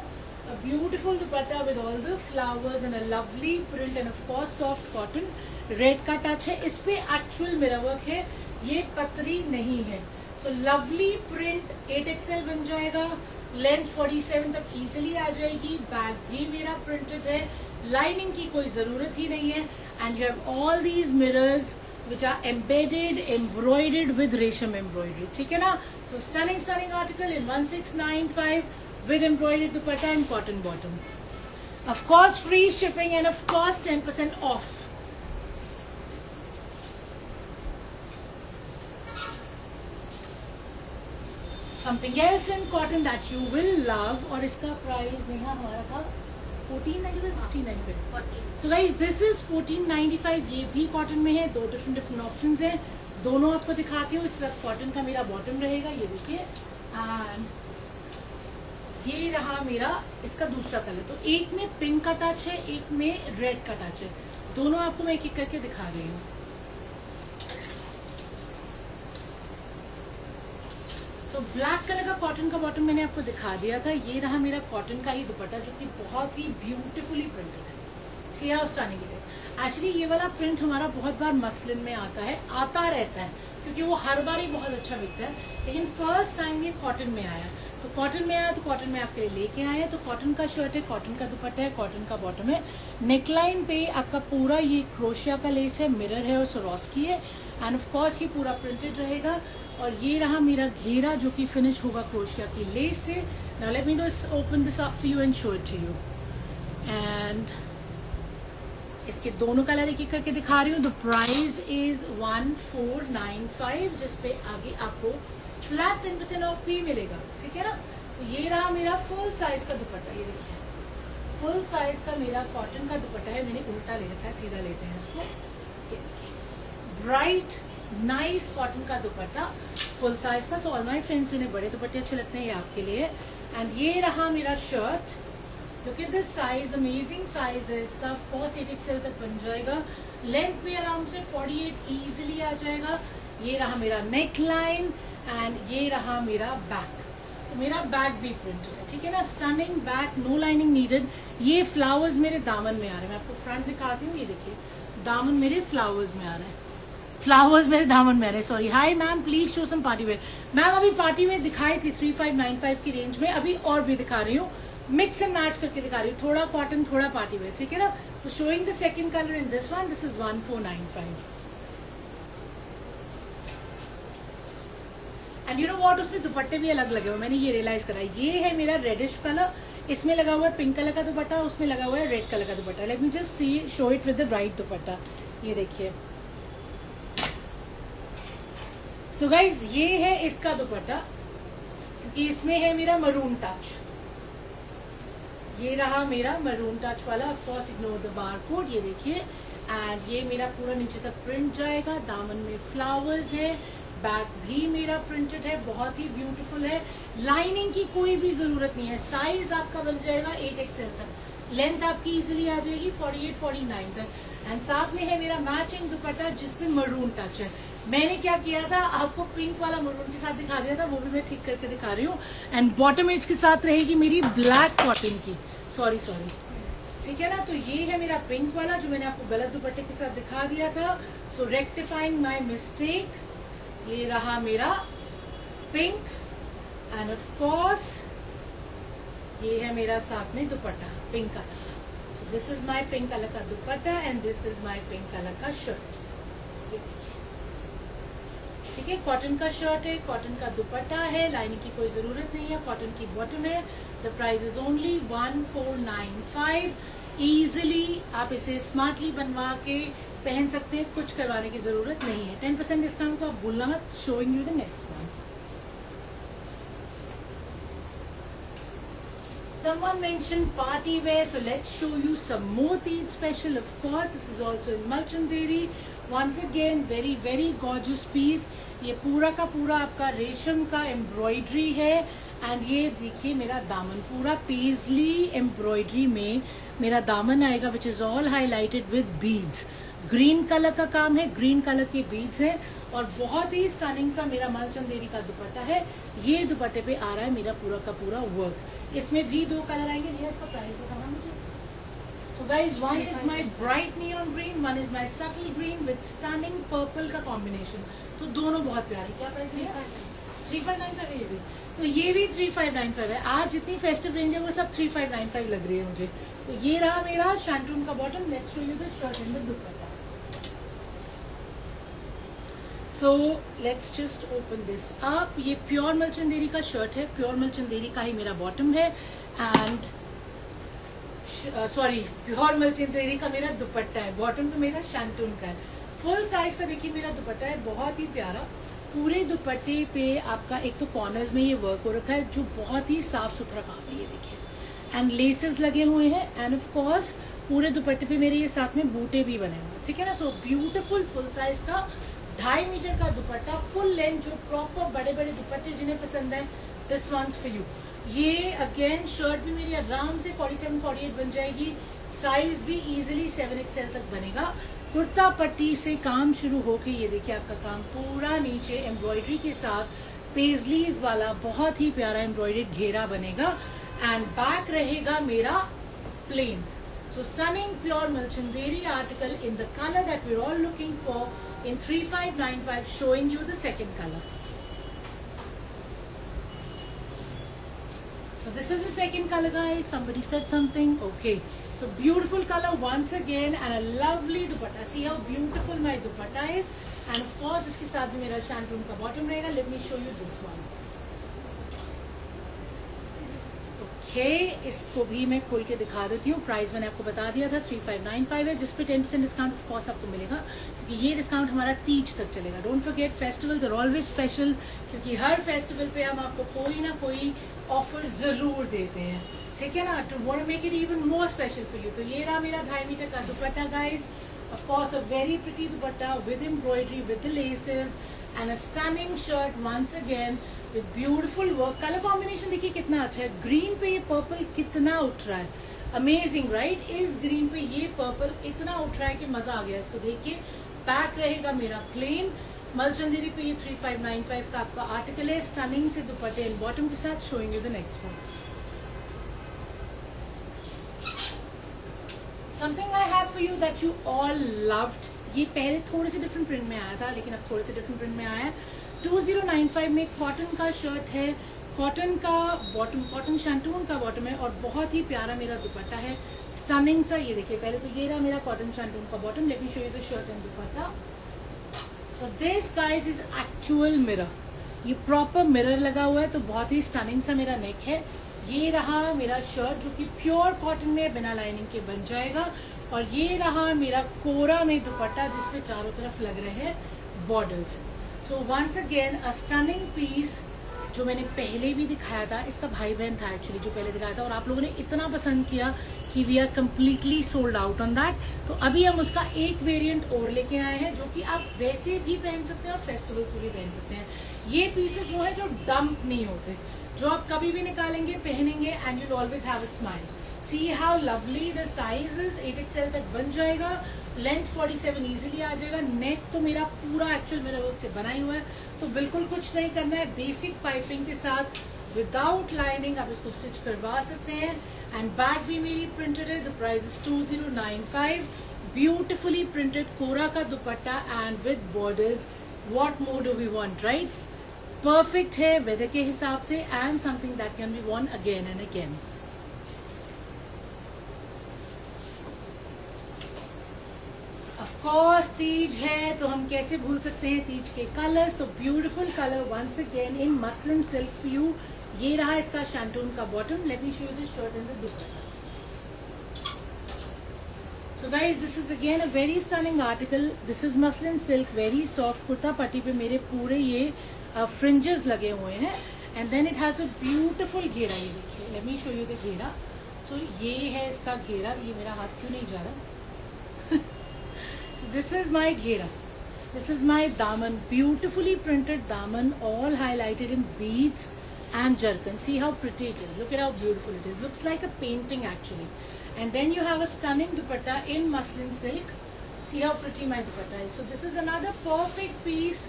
A: A beautiful dupatta with all the flowers and a lovely print and of course soft cotton. Red का टच है, इस पे एक्चुअल मिरर वर्क है, ये पतरी नहीं है। सो लवली प्रिंट, 8XL बन जाएगा, लेंथ 47 तक इजीली आ जाएगी। बैक भी मेरा प्रिंटेड है, लाइनिंग की कोई जरूरत ही नहीं है, and you have all these mirrors which are embedded, embroidered with resham embroidery, ठीक है ना। So stunning article in 1695 with embroidered dupatta and cotton bottom. Of course free shipping and of course 10% off. Something else in cotton that you will love, और इसका price Neha हमारा था 1495, 1595। सो guys this is 1495, ये भी cotton में है, दो different options हैं, दोनों आपको दिखाती हूँ। इस कॉटन का मेरा बॉटम रहेगा, ये देखिए, एंड ये रहा मेरा इसका दूसरा कलर। तो एक में पिंक का टच है, एक में रेड का टच है, दोनों आपको मैं एक एक करके दिखा रही हूँ। तो ब्लैक कलर का कॉटन का बॉटम मैंने आपको दिखा दिया था। ये रहा मेरा कॉटन का ही दुपट्टा, जो कि बहुत ही ब्यूटीफुली प्रिंटेड है। See how stunning it is. Actually ये वाला प्रिंट हमारा बहुत बार मसलिन में आता रहता है, क्योंकि वो हर बार ही बहुत अच्छा बिकता है, लेकिन फर्स्ट टाइम ये कॉटन में आया। तो कॉटन में आया, तो कॉटन में आपके लिए लेके आए हैं। तो कॉटन का शर्ट है, कॉटन का दुपट्टा है, कॉटन का बॉटम है। नेकलाइन पे आपका पूरा ये क्रोशिया का लेस है, मिरर है और सरोस्की है, एंड ऑफ कोर्स ये पूरा प्रिंटेड रहेगा। और ये रहा मेरा घेरा, जो कि फिनिश होगा क्रोशिया की लेस से। Now let me just open this up for you and show it to you. And इसके दोनों कलर एक एक करके दिखा रही हूँ। द प्राइस इज 1495, जिसपे आगे आपको फ्लैट 10% ऑफ भी मिलेगा, ठीक है ना। तो ये रहा मेरा फुल साइज का दुपट्टा, ये देखिए फुल साइज का मेरा कॉटन का दुपट्टा है। मैंने उल्टा ले रखा है, सीधा लेते हैं इसको। ये देखिए ब्राइट नाइस कॉटन का दुपट्टा, फुल साइज का। सो ऑल माय फ्रेंड्स, जिन्हें बड़े दुपट्टे अच्छे लगते हैं, ये आपके लिए। एंड ये रहा मेरा shirt, look at this size, amazing size है इसका। ऑफ कोर्स 8XL तक बन जाएगा, लेंथ भी अराउंड से 48 इजीली आ जाएगा। ये रहा मेरा नेक लाइन, एंड ये रहा मेरा बैक। तो मेरा बैक भी प्रिंटेड है, ठीक है ना। Stunning back, no lining needed. ये फ्लावर्स मेरे दामन में आ रहे हैं, मैं आपको फ्रंट दिखाती हूँ। ये देखिए दामन मेरे फ्लावर्स में आ रहे हैं, फ्लावर्स मेरे दामन में आ रहे हैं। Sorry, hi ma'am, please show some party wear. Ma'am अभी पार्टी में दिखाई थी 3595 की रेंज में, अभी और भी दिखा रही हूँ, मिक्स एंड मैच करके दिखा रही हूँ, थोड़ा कॉटन थोड़ा पार्टी वेयर, ठीक है ना। So showing the second colour in this one, this is 1495। And you know what, उसमें दुपट्टे भी अलग लगे हुए, मैंने ये रियलाइज करा। ये है मेरा रेडिश कलर, इसमें लगा हुआ है पिंक कलर का दुपट्टा, उसमें लगा हुआ है रेड कलर का दुपट्टा। Late me just see show it with the right दुपट्टा। ये देखिए, सो गाइज ये है इसका दुपट्टा, क्योंकि इसमें है मेरा मरून टच। ये रहा मेरा मरून टच वाला, of course ignore the bar code. ये देखिए, एंड ये मेरा पूरा नीचे तक प्रिंट जाएगा, दामन में फ्लावर्स है, बैक भी मेरा प्रिंटेड है, बहुत ही ब्यूटीफुल है। लाइनिंग की कोई भी जरूरत नहीं है, साइज आपका बन जाएगा 8XL तक, लेंथ आपकी इजीली आ जाएगी 48-49 तक। एंड साथ में है मेरा मैचिंग दुपट्टा, जिसमें मरून टच है। मैंने क्या किया था, आपको पिंक वाला मरून के साथ दिखा दिया था, वो भी मैं ठीक करके दिखा रही हूँ। एंड बॉटम इसके साथ रहेगी मेरी ब्लैक कॉटन की, सॉरी, ठीक है ना। तो ये है मेरा पिंक वाला, जो मैंने आपको गलत दुपट्टे के साथ दिखा दिया था। सो रेक्टिफाइंग माई मिस्टेक, ये रहा मेरा पिंक, एंड ऑफ कोर्स ये है मेरा साथ में दुपट्टा पिंक कलर का. So this is my pink colour का dupatta and this is my pink colour का शर्ट. ठीक है, कॉटन का शर्ट है, कॉटन का दुपट्टा है, लाइनिंग की कोई जरूरत नहीं है, कॉटन की बॉटम है. The price is only 1495. Easily आप इसे स्मार्टली बनवा के पहन सकते हैं, कुछ करवाने की जरूरत नहीं है. 10% डिस्काउंट को आप भूलना मत. Showing you the next one. Someone mentioned party wear, so let's show you some more Eid special. Of course, this is also in Malchanderi. Once again, very very gorgeous piece. ये पूरा का पूरा आपका रेशम का एम्ब्रॉयडरी है. And ये देखिए मेरा दामन पूरा पेजली एम्ब्रॉयडरी में मेरा दामन आएगा, which is all highlighted with beads. Green colour का काम है, ग्रीन कलर के बीड्स हैं और बहुत ही स्टनिंग सा मेरा मालचंदेरी का दुपट्टा है. ये दुपट्टे पे आ रहा है मेरा पूरा का पूरा वर्क. इसमें भी 2 कलर आएंगे. भैया इसका प्राइस बताना मुझे. So guys, one is my bright neon green, one is my subtle green with stunning purple का combination. तो दोनों बहुत प्यारे. क्या प्राइस है? 3595 है ये भी. तो ये भी 3595 है. आज जितनी फेस्टिव रेंज है वो सब 3595 लग रही है मुझे. तो ये रहा मेरा शैंटून का bottom. Let's show you the shirt and the dupatta. So let's just open this up. ये प्योर मलचंदेरी का शर्ट है, प्योर मलचंदेरी का ही मेरा बॉटम है एंड सॉरी प्योर मलचंदेरी का मेरा दुपट्टा है. बॉटम तो मेरा शैंटून का है. फुल साइज का देखिए मेरा दुपट्टा है, बहुत ही प्यारा. पूरे दुपट्टे पे आपका एक तो कॉर्नर्स में ये वर्क हो रखा है जो बहुत ही साफ सुथरा काम है. ये देखिए एंड लेसेस लगे हुए हैं एंड ऑफ कोर्स पूरे दुपट्टे पे मेरे ये साथ में बूटे भी बने हुए हैं. ठीक है ना. सो ब्यूटीफुल फुल साइज का 2.5 मीटर का दुपट्टा, फुल लेंथ, जो प्रॉपर बड़े बड़े दुपट्टे जिन्हें पसंद है, दिस वंस फॉर यू. ये अगेन शर्ट भी मेरी आराम से 47-48 बन जाएगी. साइज भी इजीली 7XL तक बनेगा. कुर्ता पट्टी से काम शुरू होके ये देखिए आपका काम पूरा नीचे एम्ब्रॉयडरी के साथ पेजलीज वाला बहुत ही प्यारा एम्ब्रॉयडर्ड घेरा बनेगा एंड बैक रहेगा मेरा plane. So stunning pure Malchanderi article in the color that we're all looking for in 3595, showing you the second color. So this is the second color, guys. Somebody said something. Okay. So beautiful color once again and a lovely dupatta. See how beautiful my dupatta is. And of course इसके साथ भी मेरा शैंटून का bottom रहेगा. Let me show you this one. इसको भी मैं खोल के दिखा देती हूँ. प्राइस मैंने आपको बता दिया था 3595 है, जिस पे 10% डिस्काउंट ऑफ कोर्स आपको मिलेगा क्योंकि ये डिस्काउंट हमारा तीज तक चलेगा. Don't forget festivals are always special, क्योंकि हर फेस्टिवल पे हम आपको कोई ना कोई ऑफर जरूर देते हैं. ठीक है ना. To want to make it even more special for you. तो ये रहा मेरा 2.5 मीटर का dupatta guys. Of course a very pretty dupatta with embroidery with the laces and a stunning shirt once again with beautiful work. Colour combination देखिए कितना अच्छा है. Green पे ये पर्पल कितना उठ रहा है. Amazing right. इस ग्रीन पे ये पर्पल इतना उठ रहा है कि मजा आ गया इसको देख के. बैक रहेगा मेरा प्लेन. मलचंदेरी पे ये 3595 का आपका आर्टिकल है. स्टनिंग से दुपट्टे एंड बॉटम के साथ. Showing you the next one. Something I have for you that you all loved. ये पहले थोड़े से डिफरेंट प्रिंट में आया था लेकिन अब थोड़े से डिफरेंट प्रिंट में आया है. 2095 में कॉटन का शर्ट है, कॉटन का बॉटम, कॉटन शैंटून का बॉटम है और बहुत ही प्यारा मेरा दुपट्टा है. स्टनिंग सा. ये देखिए पहले तो ये रहा मेरा कॉटन शैंटून का bottom. Let me show you the shirt and dupatta. So this guys is actual mirror. ये प्रॉपर मिरर लगा हुआ है तो बहुत ही स्टनिंग सा मेरा नेक है. ये रहा मेरा शर्ट जो कि प्योर कॉटन में बिना लाइनिंग के बन जाएगा और ये रहा मेरा कोरा में दुपट्टा जिसपे चारों तरफ लग रहे हैं borders. So once again a stunning piece जो मैंने पहले भी दिखाया था. इसका भाई बहन था एक्चुअली जो पहले दिखाया था और आप लोगों ने इतना पसंद किया कि we are completely sold out on that. तो अभी हम उसका एक वेरिएंट और लेके आए हैं जो कि आप वैसे भी पहन सकते हैं और फेस्टिवल्स में भी पहन सकते हैं. ये पीसेस वो है जो डंप नहीं होते, जो आप कभी भी निकालेंगे पहनेंगे and you always have a smile. See how lovely the size is. 8XL तक बन जाएगा. लेंथ 47 इजीली आ जाएगा. नेक तो मेरा पूरा एक्चुअल मेरा वर्क से बना ही हुआ है तो बिल्कुल कुछ नहीं करना है. बेसिक पाइपिंग के साथ विदाउट लाइनिंग आप इसको स्टिच करवा सकते हैं. एंड बैक भी मेरी प्रिंटेड है. The price is 2095. Beautifully printed kora का dupatta and with borders. What more do we want right. Perfect है वेदर के हिसाब से and something that can be worn again and again. Of course Teej है तो हम कैसे भूल सकते हैं तीज के कलर्स। तो beautiful colour once again in muslin silk for you. ये रहा इसका शैंटून का bottom. Let me show you this shirt and the dupatta. So guys, this is again a very stunning article. This is muslin silk, very soft kurta पट्टी पे मेरे पूरे ये fringes लगे हुए हैं and then it has a beautiful घेरा। ये देखिए, let me show you the घेरा। So ये है इसका घेरा। ये मेरा हाथ क्यों नहीं जा रहा? So this is my घेरा. This is my daman, beautifully printed daman, all highlighted in beads and jerkin. See how pretty it is. Look at how beautiful it is. Looks like a painting actually. And then you have a stunning dupatta in muslin silk. See how pretty my dupatta is. So this is another perfect piece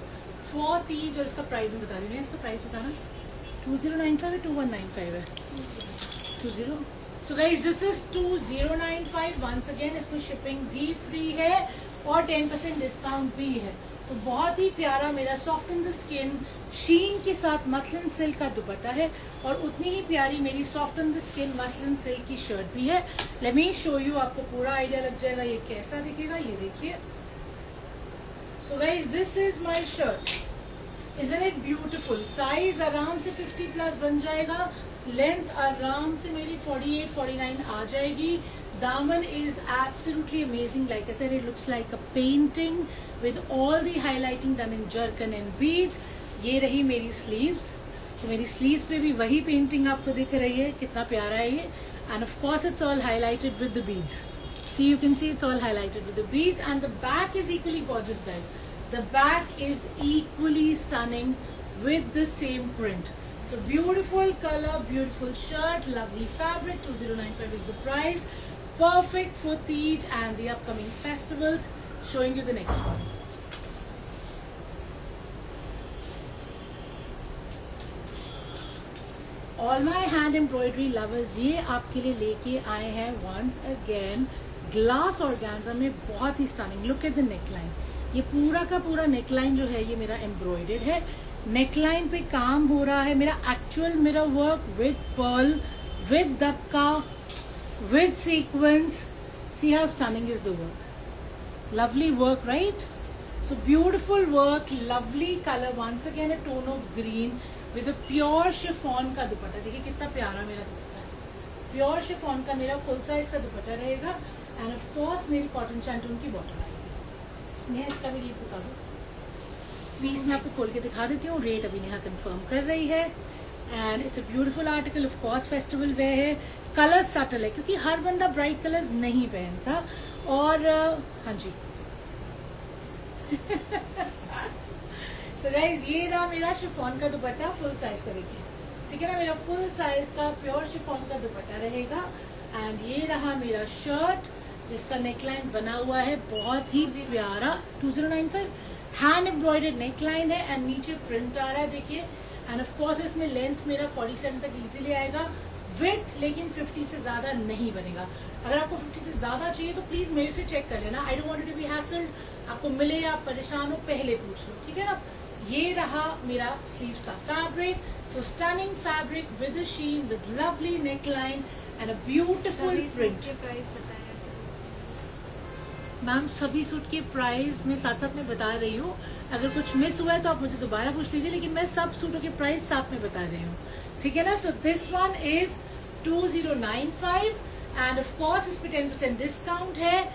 A: for Teej। और इसका price में बता रही हूँ। इसका price बताना 2095 है 2195 है 20। So guys, this is 2095। once again इसमें शिपिंग भी फ्री है और 10% डिस्काउंट भी है। तो बहुत ही प्यारा मेरा सॉफ्ट इन द स्किन शीन के साथ मसलिन सिल्क का दुपट्टा है और उतनी ही प्यारी मेरी soft in the skin muslin silk की शर्ट भी है। लेट मी शो यू, आपको पूरा आइडिया लग जाएगा ये कैसा दिखेगा। ये देखिए। सो guys, this is my shirt. Isn't it beautiful? Size आराम से 50 प्लस बन जाएगा। लेंथ आराम से मेरी 48-49 आ जाएगी। Daman is absolutely amazing. Like I said, it looks like a painting with all the highlighting done in jerkin and beads. ये रही मेरी sleeves। तो मेरी sleeves पे भी वही painting आपको दिख रही है। कितना प्यारा है ये। And of course, it's all highlighted with the beads. See, you can see it's all highlighted with the beads. And the back is equally gorgeous, guys. The back is equally stunning with the same print. So beautiful color, beautiful shirt, lovely fabric. 2095 is the price. Perfect for Teej and the upcoming festivals. Showing you the next one. All my hand embroidery lovers, ये आपके लिए लेके आए हैं once again glass organza में बहुत ही stunning। Look at the neckline। ये पूरा का पूरा neckline जो है ये मेरा embroidered है। neckline पे काम हो रहा है मेरा actual mirror work with pearl, with dabka, with sequins। See how stunning is the work। Lovely work, right? So beautiful work, lovely color, once again a tone of green with a pure chiffon का दुपट्टा। देखिए कितना प्यारा मेरा दुपट्टा है। Pure chiffon का मेरा full size का दुपट्टा रहेगा एंड ऑफ कोर्स मेरी कॉटन शैंटून की बॉटम आएगी। नेहा इसका भी रेट बता दो प्लीज। मैं आपको खोल के दिखा देती हूँ। रेट अभी नेहा कंफर्म कर रही है and it's a beautiful article. Of course festival wear है। कलर सटल है क्योंकि हर बंदा ब्राइट कलर्स नहीं पहनता। और हाँ जी सो गाइज ये रहा मेरा शिफॉन का दुपट्टा फुल साइज का। देखिए ठीक है ना, मेरा फुल साइज का प्योर शिफॉन का दुपट्टा रहेगा एंड ये रहा मेरा शर्ट जिसका नेकलाइन बना हुआ है बहुत ही प्यारा। 2095 हैंड एम्ब्रॉयडर्ड नेकलाइन है एंड नीचे प्रिंट आ रहा है देखिए। एंड ऑफ कोर्स इसमें लेंथ मेरा 47 तक इजीली आएगा। विड्थ लेकिन 50 से ज्यादा नहीं बनेगा। अगर आपको 50 से ज्यादा चाहिए तो प्लीज मेरे से चेक कर लेना। I don't want to be hassled. आपको मिले या आप परेशान हो पहले पूछ लो, ठीक है ना। ये रहा मेरा स्लीव्स का fabric. So stunning fabric with a sheen with lovely neckline and a beautiful print.
B: Price बताया
A: मैम सभी सूट के प्राइस मैं साथ साथ में बता रही हूँ। अगर कुछ मिस हुआ है तो आप मुझे दोबारा पूछ लीजिए, लेकिन मैं सब सूटों के प्राइस साथ में बता रही हूँ, ठीक है ना। So this one is 2095 and of course इस पे 10% डिस्काउंट है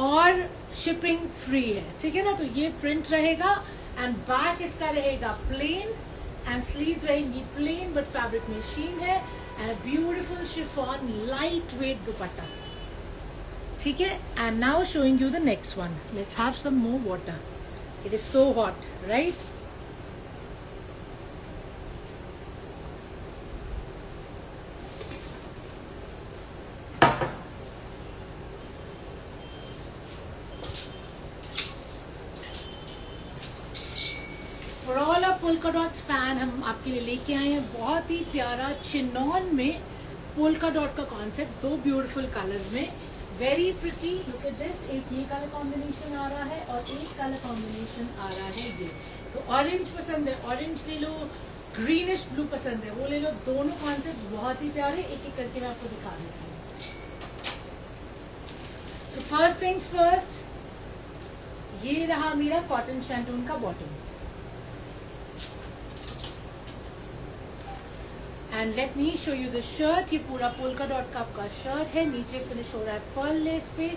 A: और शिपिंग फ्री है, ठीक है ना। तो ये प्रिंट रहेगा एंड बैक इसका रहेगा प्लेन एंड स्लीव रहेंगी प्लेन बट फैब्रिक में शीन है and a beautiful chiffon light weight dupatta, ठीक है। And now showing you the next one. Let's have some more water. It is so hot right. For all of polka dots fan हम आपके लिए लेके आए हैं बहुत ही प्यारा चिनॉन में पोल्का डॉट का कॉन्सेप्ट। दो ब्यूटीफुल कलर्स में very pretty. Look at this. एक ये कलर कॉम्बिनेशन आ रहा है और एक कलर कॉम्बिनेशन आ रहा है ये। तो ऑरेंज पसंद है ऑरेंज ले लो, ग्रीनिश ब्लू पसंद है वो ले लो, दोनों कॉन्सेप्ट बहुत ही प्यारे, एक एक करके मैं आपको दिखा देती हूँ। सो फर्स्ट थिंग्स फर्स्ट, ये रहा मेरा कॉटन शैंटून का bottom, and let me show you the shirt. ये पूरा पोल्का डॉट का आपका शर्ट है, नीचे फिनिश हो रहा है पर्ल लेस पे,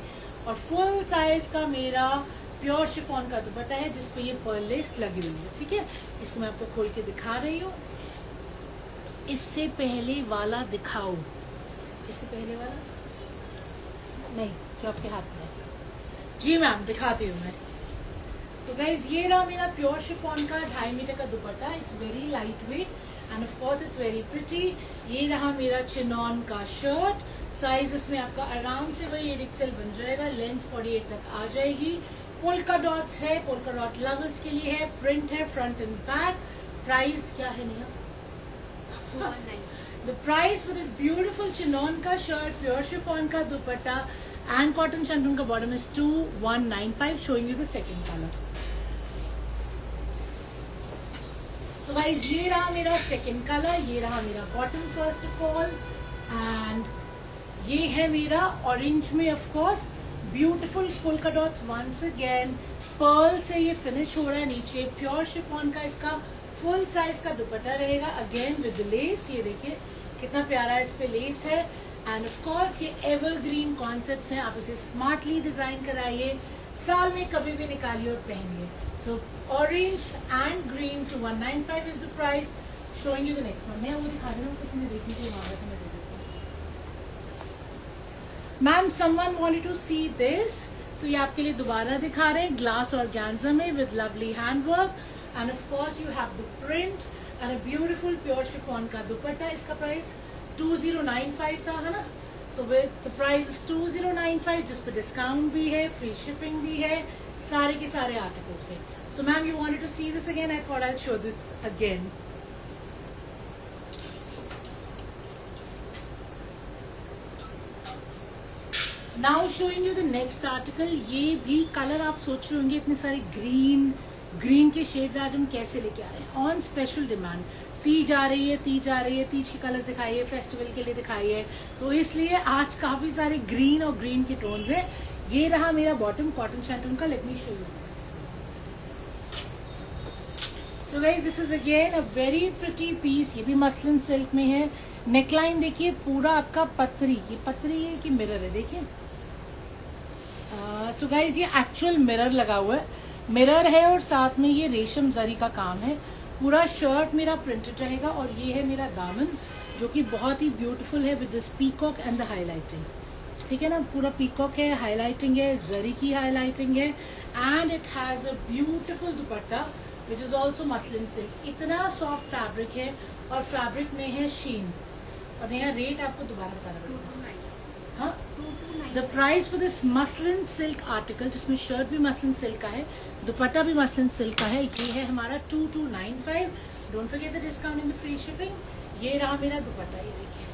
A: और फुल साइज का मेरा प्योर शिफॉन का दुपट्टा है जिसपे ये पर्ल लेस लगी हुई है। ठीक है, इसको मैं आपको खोल के दिखा रही हूँ। इससे पहले वाला दिखाओ, इससे पहले वाला नहीं जो आपके हाथ में है। जी मैम दिखाती हूँ मैं। तो गाइज ये रहा मेरा प्योर शिफॉन का 2.5 मीटर का दुपट्टा, it's very light weight and of course it's very pretty. ये रहा मेरा चिनॉन का शर्ट, साइज इसमें आपका आराम से वही 8XL बन जाएगा, लेंथ 48 तक आ जाएगी। पोल्का डॉट्स है, पोल्का डॉट लवर्स के लिए है, प्रिंट है फ्रंट एंड बैक। प्राइस क्या है Neha? 219। The price for this beautiful chinon का शर्ट, प्योर शिफॉन का दुपट्टा एंड कॉटन शैंटून का bottom is 2195, showing you the second colour. So guys ये रहा मेरा सेकंड कलर, ये रहा मेरा bottom first of all, and ये है मेरा ऑरेंज में of course beautiful polka dots once again, pearl से ये फिनिश हो रहा है, नीचे प्योर शिफॉन का इसका फुल साइज का दुपट्टा रहेगा अगेन विद लेस। ये देखिए कितना प्यारा इस पे लेस है, एंड ऑफ कोर्स ये एवरग्रीन कॉन्सेप्ट्स हैं, आप इसे स्मार्टली डिजाइन कराइए, साल में कभी भी निकालिए और पहनिए। सो orange and green 2195 is the price, showing you the next one. मैं वो दिखा रही हूँ, किसी ने देखी थी मांगा था, मैं दे देती हूँ। Ma'am someone wanted to see this, तो ये आपके लिए दोबारा दिखा रहे हैं, ग्लास ऑर्गेन्जा में with lovely handwork, and of course you have the print and a beautiful pure chiffon का दुपट्टा। इसका प्राइस 2095 था, है ना? So with the price is 2095, जिस पे डिस्काउंट भी है, फ्री शिपिंग भी है, सारे के सारे आर्टिकल्स पे। So ma'am you wanted to see this again, I thought I show this again. Now showing you the next article. ये भी कलर आप सोच रहे होंगे इतने सारे ग्रीन के शेड्स आज हम कैसे लेके आ रहे हैं, ऑन स्पेशल डिमांड। तीज आ रही है, तीज के कलर्स दिखाइए, फेस्टिवल के लिए दिखाइए, तो इसलिए आज काफी सारे ग्रीन और ग्रीन के टोन्स हैं। ये रहा मेरा बॉटम कॉटन शैंटून का, let me show you this. So guys this is again a very pretty piece, ये भी मसलिन सिल्क में है। नेकलाइन देखिए पूरा आपका पतरी, ये पतरी है कि मिरर है, देखिए। सो गाइस ये एक्चुअल मिरर लगा हुआ है, मिरर है और साथ में ये रेशम जरी का काम है। पूरा शर्ट मेरा प्रिंटेड रहेगा, और ये है मेरा दामन जो कि बहुत ही ब्यूटीफुल है with this peacock and the highlighting. ठीक है ना, पूरा पीकॉक है, हाईलाइटिंग है, जरी की हाईलाइटिंग है, and it has a beautiful dupatta which is also muslin silk. इतना सॉफ्ट फैब्रिक है, और फैब्रिक में है शीन। और यहाँ रेट आपको दोबारा बताना पड़ेगा। हाँ, the price for this muslin silk article, जिसमें शर्ट भी मसलिन सिल्क का है, दुपट्टा भी मसलिन सिल्क का है, ये है हमारा 2295। Don't forget the discount in the free shipping. ये रहा मेरा दुपट्टा, ये देखिए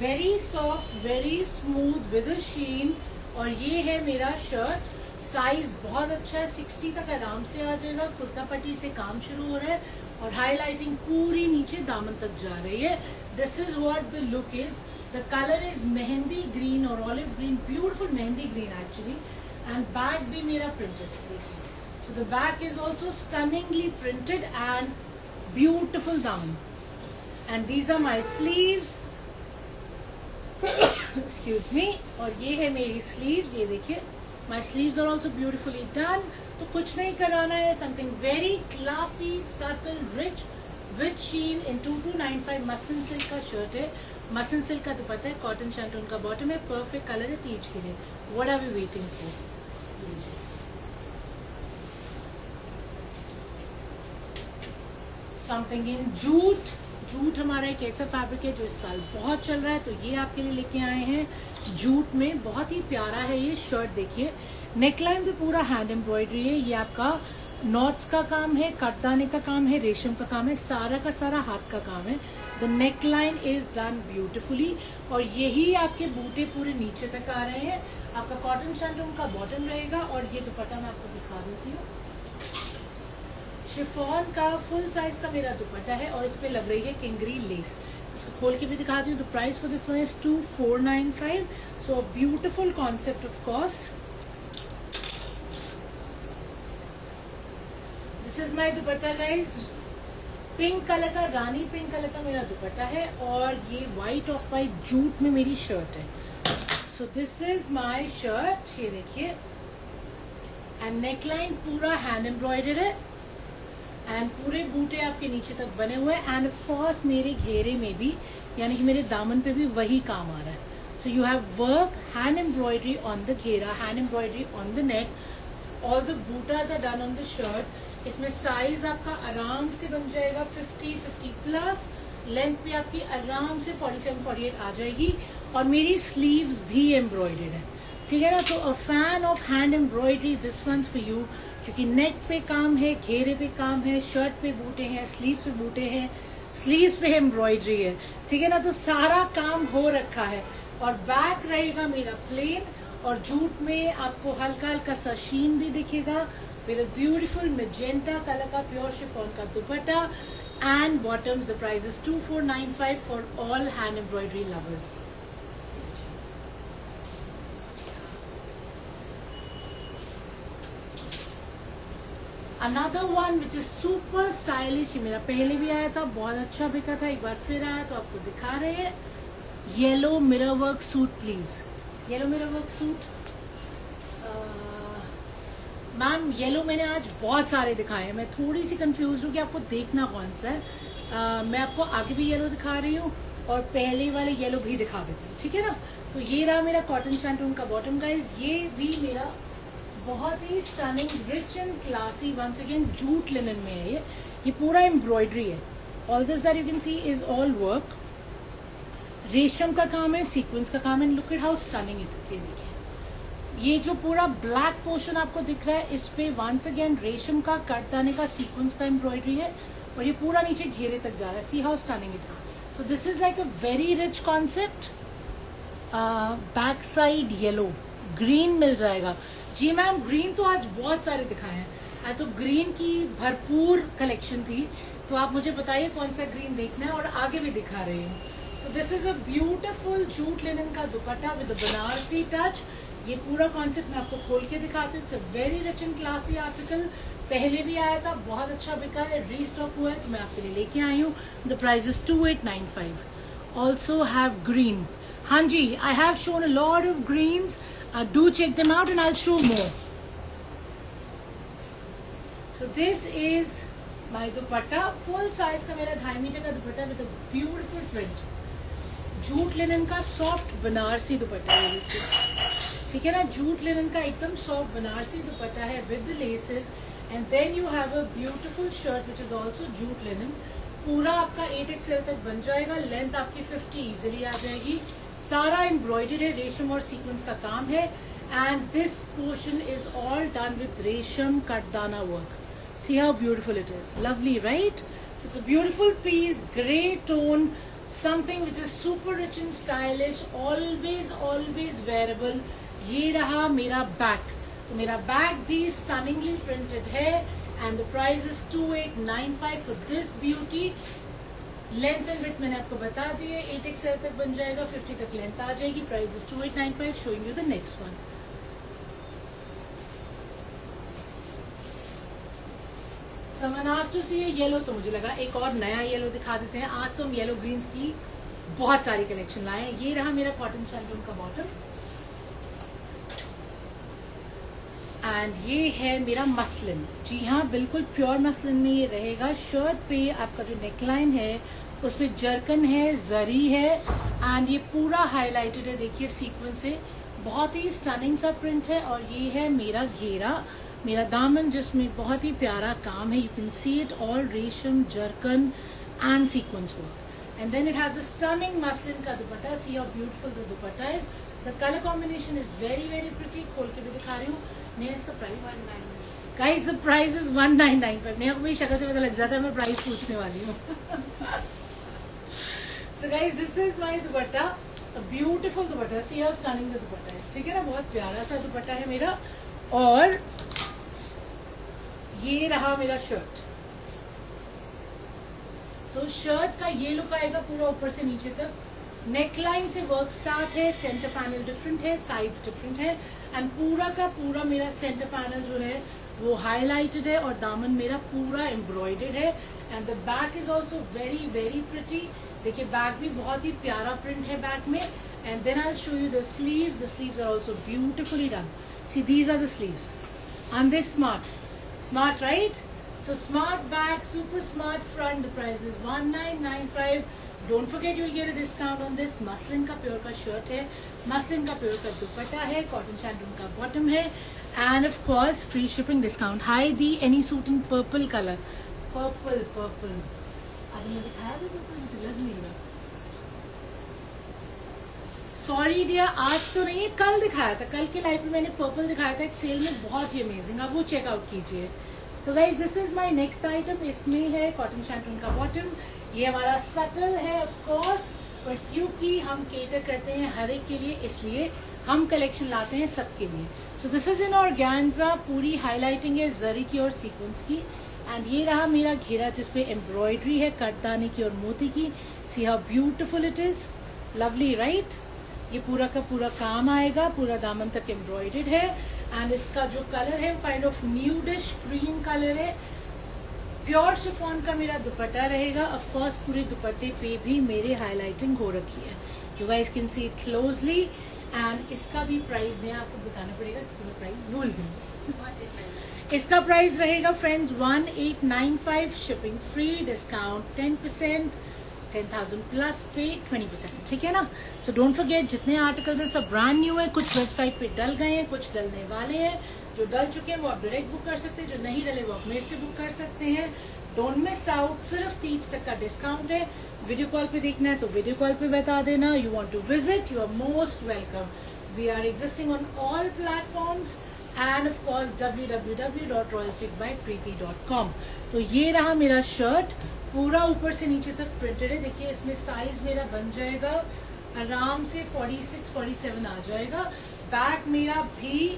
A: very soft very smooth with sheen, और ये है मेरा शर्ट। साइज बहुत अच्छा है, 60 तक आराम से आ जाएगा। कुर्ता पट्टी से काम शुरू हो रहा है, और हाईलाइटिंग पूरी नीचे दामन तक जा रही है। This is what the look is. The colour is mehndi green और olive green, beautiful mehndi green actually, and back भी मेरा प्रिंटेड देखिए। So the back is also stunningly printed and beautiful daman, and these are my sleeves, excuse me, और ये है मेरी sleeves. ये देखिए my sleeves are also beautifully done. तो कुछ नहीं कराना है, something very classy subtle rich with sheen in 2295। Muslin silk का शर्ट है, मसलिन सिल्क का दुपट्टा है, कॉटन शैंटून का बॉटम है, परफेक्ट कलर है तीज के लिए। What are we waiting for? Something in jute. Jute हमारा एक ऐसा फैब्रिक है जो इस साल बहुत चल रहा है, तो ये आपके लिए लेके आए हैं जूट में। बहुत ही प्यारा है ये शर्ट, देखिए नेकलाइन भी पूरा हैंड एम्ब्रॉयडरी है। ये आपका नॉट्स का काम है, कटदाने का काम है, रेशम का काम है, सारा का सारा हाथ का काम है। The neckline is done beautifully, और यही आपके बूटे पूरे नीचे तक आ रहे हैं। आपका कॉटन शैंटून का बॉटम रहेगा, और ये दुपट्टा मैं आपको दिखा देती हूँ। शिफॉन का फुल साइज का मेरा दुपट्टा है और इस पे लग रही है किंगरी लेस। इसको खोल के भी दिखाती हूँ। The price for this one is 2495। So beautiful concept of course. This is my dupatta guys. Pink colour का, रानी पिंक कलर का मेरा दुपट्टा है और ये व्हाइट ऑफ व्हाइट जूट में मेरी शर्ट है। सो दिस इज माई शर्ट, ये देखिए। एंड नेकलाइन पूरा हैंड एम्ब्रॉयडर्ड है एंड पूरे बूटे आपके नीचे तक बने हुए हैं। एंड ऑफ कोर्स मेरे घेरे में भी, यानी कि मेरे दामन पे भी वही काम आ रहा है। So you have work, hand embroidery on the ghera, hand embroidery on the neck, all the bootas are done on the shirt. इसमें साइज आपका आराम से बन जाएगा 50 प्लस। लेंथ भी आपकी आराम से 47-48 आ जाएगी और मेरी स्लीव्स भी एम्ब्रॉयडर्ड है, ठीक है ना। तो a fan of hand embroidery, this one's for you, क्योंकि नेक पे काम है, घेरे पे काम है, शर्ट पे बूटे हैं, स्लीव्स पे बूटे हैं, स्लीव्स पे एम्ब्रॉयडरी है, ठीक है ना। तो सारा काम हो रखा है। और बैक रहेगा मेरा प्लेन और जूट में आपको हल्का हल्का सा शीन भी दिखेगा with a beautiful magenta color का pure chiffon का दुपट्टा and bottoms. The price is 2495 for all hand embroidery lovers. Another one which is super stylish, ये मेरा पहले भी आया था, बहुत अच्छा बिका था, एक बार फिर आया तो आपको दिखा रहे हैं। Yellow mirror work suit please. Yellow mirror work suit ma'am, yellow मैंने आज बहुत सारे दिखाए हैं। मैं थोड़ी सी कंफ्यूज हूँ कि आपको देखना कौन सा है। मैं आपको आगे भी येलो दिखा रही हूँ और पहले वाले येलो भी दिखा देती हूँ, ठीक है ना। तो ये रहा मेरा कॉटन शैंटून का बॉटम गाइज। ये भी मेरा बहुत ही stunning, rich and classy, once again jute linen में है। ये पूरा एम्ब्रॉयडरी है। All this that you can see is all work. रेशम का काम है, सीक्वेंस का काम है। Look at how stunning it is. ये देखिए, ये जो पूरा ब्लैक पोर्शन आपको दिख रहा है, इस पे वंस अगेन रेशम का, कटदाने का, सीक्वेंस का एम्ब्रॉयडरी है और ये पूरा नीचे घेरे तक जा रहा है। See how stunning it is. So this is like a very rich concept. Back side yellow, green मिल जाएगा। जी मैम, ग्रीन तो आज बहुत सारे दिखाए हैं। तो ग्रीन की भरपूर कलेक्शन थी, तो आप मुझे बताइए कौन सा ग्रीन देखना है और आगे भी दिखा रही हूँ। सो this is a beautiful jute linen का दुपट्टा विद बनारसी टच। ये पूरा कॉन्सेप्ट मैं आपको खोल के दिखाती हूँ। It's a very rich and classy article. पहले भी आया था, बहुत अच्छा बिका है, रीस्टॉक हुआ है, तो मैं आपके लिए लेके आई हूँ। The price is 2895। Also have green. हाँ जी, I have shown a lot of greens. Do check them out and I will show more. So this is my dupatta, full size का मेरा 2.5 मीटर का dupatta with a beautiful print. Jute linen का soft Banarasi dupatta है, ठीक है ना। जूट लिनन का एकदम सॉफ्ट बनारसी दुपट्टा है with the laces. And then you have a beautiful shirt which is also jute linen. पूरा आपका 8XL तक बन जाएगा। लेंथ आपकी 50 इजिली आ जाएगी। सारा एम्ब्रॉयडर्ड है, रेशम और सीक्वेंस का काम है। And this portion is all done with resham katdana work. See how beautiful it is, lovely right. So it's a beautiful piece, grey tone, something which is super rich and stylish, always wearable. ये रहा मेरा bag. तो मेरा bag भी stunningly printed है and the price is 2895 for this beauty. Length and width मैंने आपको बता दी है, 8XL तक बन जाएगा, 50 तक लेंथ आ जाएगी। Price is 2895। Showing you the next one. Someone asked to see a yellow, तो मुझे लगा एक और नया येलो दिखा देते हैं। आज तो हम येलो ग्रीन्स की बहुत सारी कलेक्शन लाए हैं। ये रहा मेरा कॉटन शैंटून का बॉटम एंड ये है मेरा मसलिन। जी हाँ, बिल्कुल प्योर मसलिन में ये रहेगा। शर्ट पे आपका जो नेकलाइन है उसमें जर्कन है, जरी है एंड ये पूरा हाईलाइटेड है। देखिए सीक्वेंस से बहुत ही स्टनिंग सा प्रिंट है। और ये है मेरा घेरा, मेरा दामन, जिसमें बहुत ही प्यारा काम है। You can see it all resham, zircon and sequins work. And then it has a stunning muslin का dupatta. See how beautiful the dupatta is. The colour combination is very very pretty. खोल के भी दिखा रही हूँ। मैं इसका price 1995। Guys the price is 1995। मेरे को मेरी शक्ल से पता लग जाता है मैं प्राइस पूछने वाली हूँ। सो guys this is my dupatta, a beautiful dupatta. See how stunning the dupatta is, ठीक है ना। बहुत प्यारा सा दुपट्टा है मेरा। और ये रहा मेरा शर्ट। तो शर्ट का ये लुक आएगा पूरा ऊपर से नीचे तक। नेकलाइन से वर्क स्टार्ट है, सेंटर पैनल डिफरेंट है, साइड्स डिफरेंट है, एंड पूरा का पूरा मेरा सेंटर पैनल जो है वो हाईलाइटेड है और दामन मेरा पूरा एम्ब्रॉयडर्ड है। And the back is also very very pretty. देखिए बैक भी बहुत ही प्यारा प्रिंट है बैक में। And then I show you the sleeves are also beautifully done. See these are the sleeves and this smart right? So smart back, super smart front. The price is 1995. Don't forget you'll get a discount on this. Muslin का pure का shirt है, muslin का pure का दुपट्टा है, cotton shantoon का bottom है, and of course free shipping discount. High the any suit in purple colour, purple आज मैं दिखाया भी पर्पल, मुझे लग नहीं रहा। सॉरी डियर, आज तो नहीं है, कल दिखाया था, कल के लाइव में मैंने पर्पल दिखाया था एक सेल में, बहुत ही अमेजिंग, आप वो चेकआउट कीजिए। सो guys this is my next item. इसमें है कॉटन शैंटून का बॉटम। ये हमारा सटल है ऑफ कोर्स, बट क्योंकि हम केटर करते हैं हर एक के लिए, इसलिए हम कलेक्शन लाते हैं सबके लिए। सो दिस इज इन ऑर्गेन्जा, पूरी हाईलाइटिंग है जरी की और सीक्वेंस की। एंड ये रहा मेरा घेरा जिसपे एम्ब्रॉयडरी है कटदाने की और मोती की। सी how beautiful it is, lovely right? ये पूरा का पूरा काम आएगा, पूरा दामन तक एम्ब्रॉयडर्ड है। एंड इसका जो कलर है वो kind of nudish cream colour है। प्योर शिफॉन का मेरा दुपट्टा रहेगा। ऑफ कोर्स पूरे दुपट्टे पे भी मेरे हाईलाइटिंग हो रखी है, you guys can see it closely. And इसका भी प्राइस नहीं आपको बताना पड़ेगा, पूरा प्राइस भूल गई। इसका प्राइस रहेगा friends 1895, shipping free, discount 10%, 10,000 plus पे 20%, ठीक है ना? सो डोंट फॉरगेट, जितने आर्टिकल्स हैं सब ब्रांड न्यू है, कुछ वेबसाइट पे डल गए हैं, कुछ डलने वाले हैं। जो डल चुके हैं वो आप डायरेक्ट बुक कर सकते हैं, जो नहीं डले वो आप मेरे से बुक कर सकते हैं। डोंट मिस आउट, सिर्फ 30 तक का डिस्काउंट है। वीडियो कॉल पे देखना है तो वीडियो कॉल पे बता देना। You want to visit, you are most welcome. We are existing on all platforms and of course www.royalchickbypreeti.com। तो ये रहा मेरा शर्ट, पूरा ऊपर से नीचे तक प्रिंटेड है। देखिए इसमें साइज मेरा बन जाएगा आराम से 46-47 आ जाएगा। बैक मेरा भी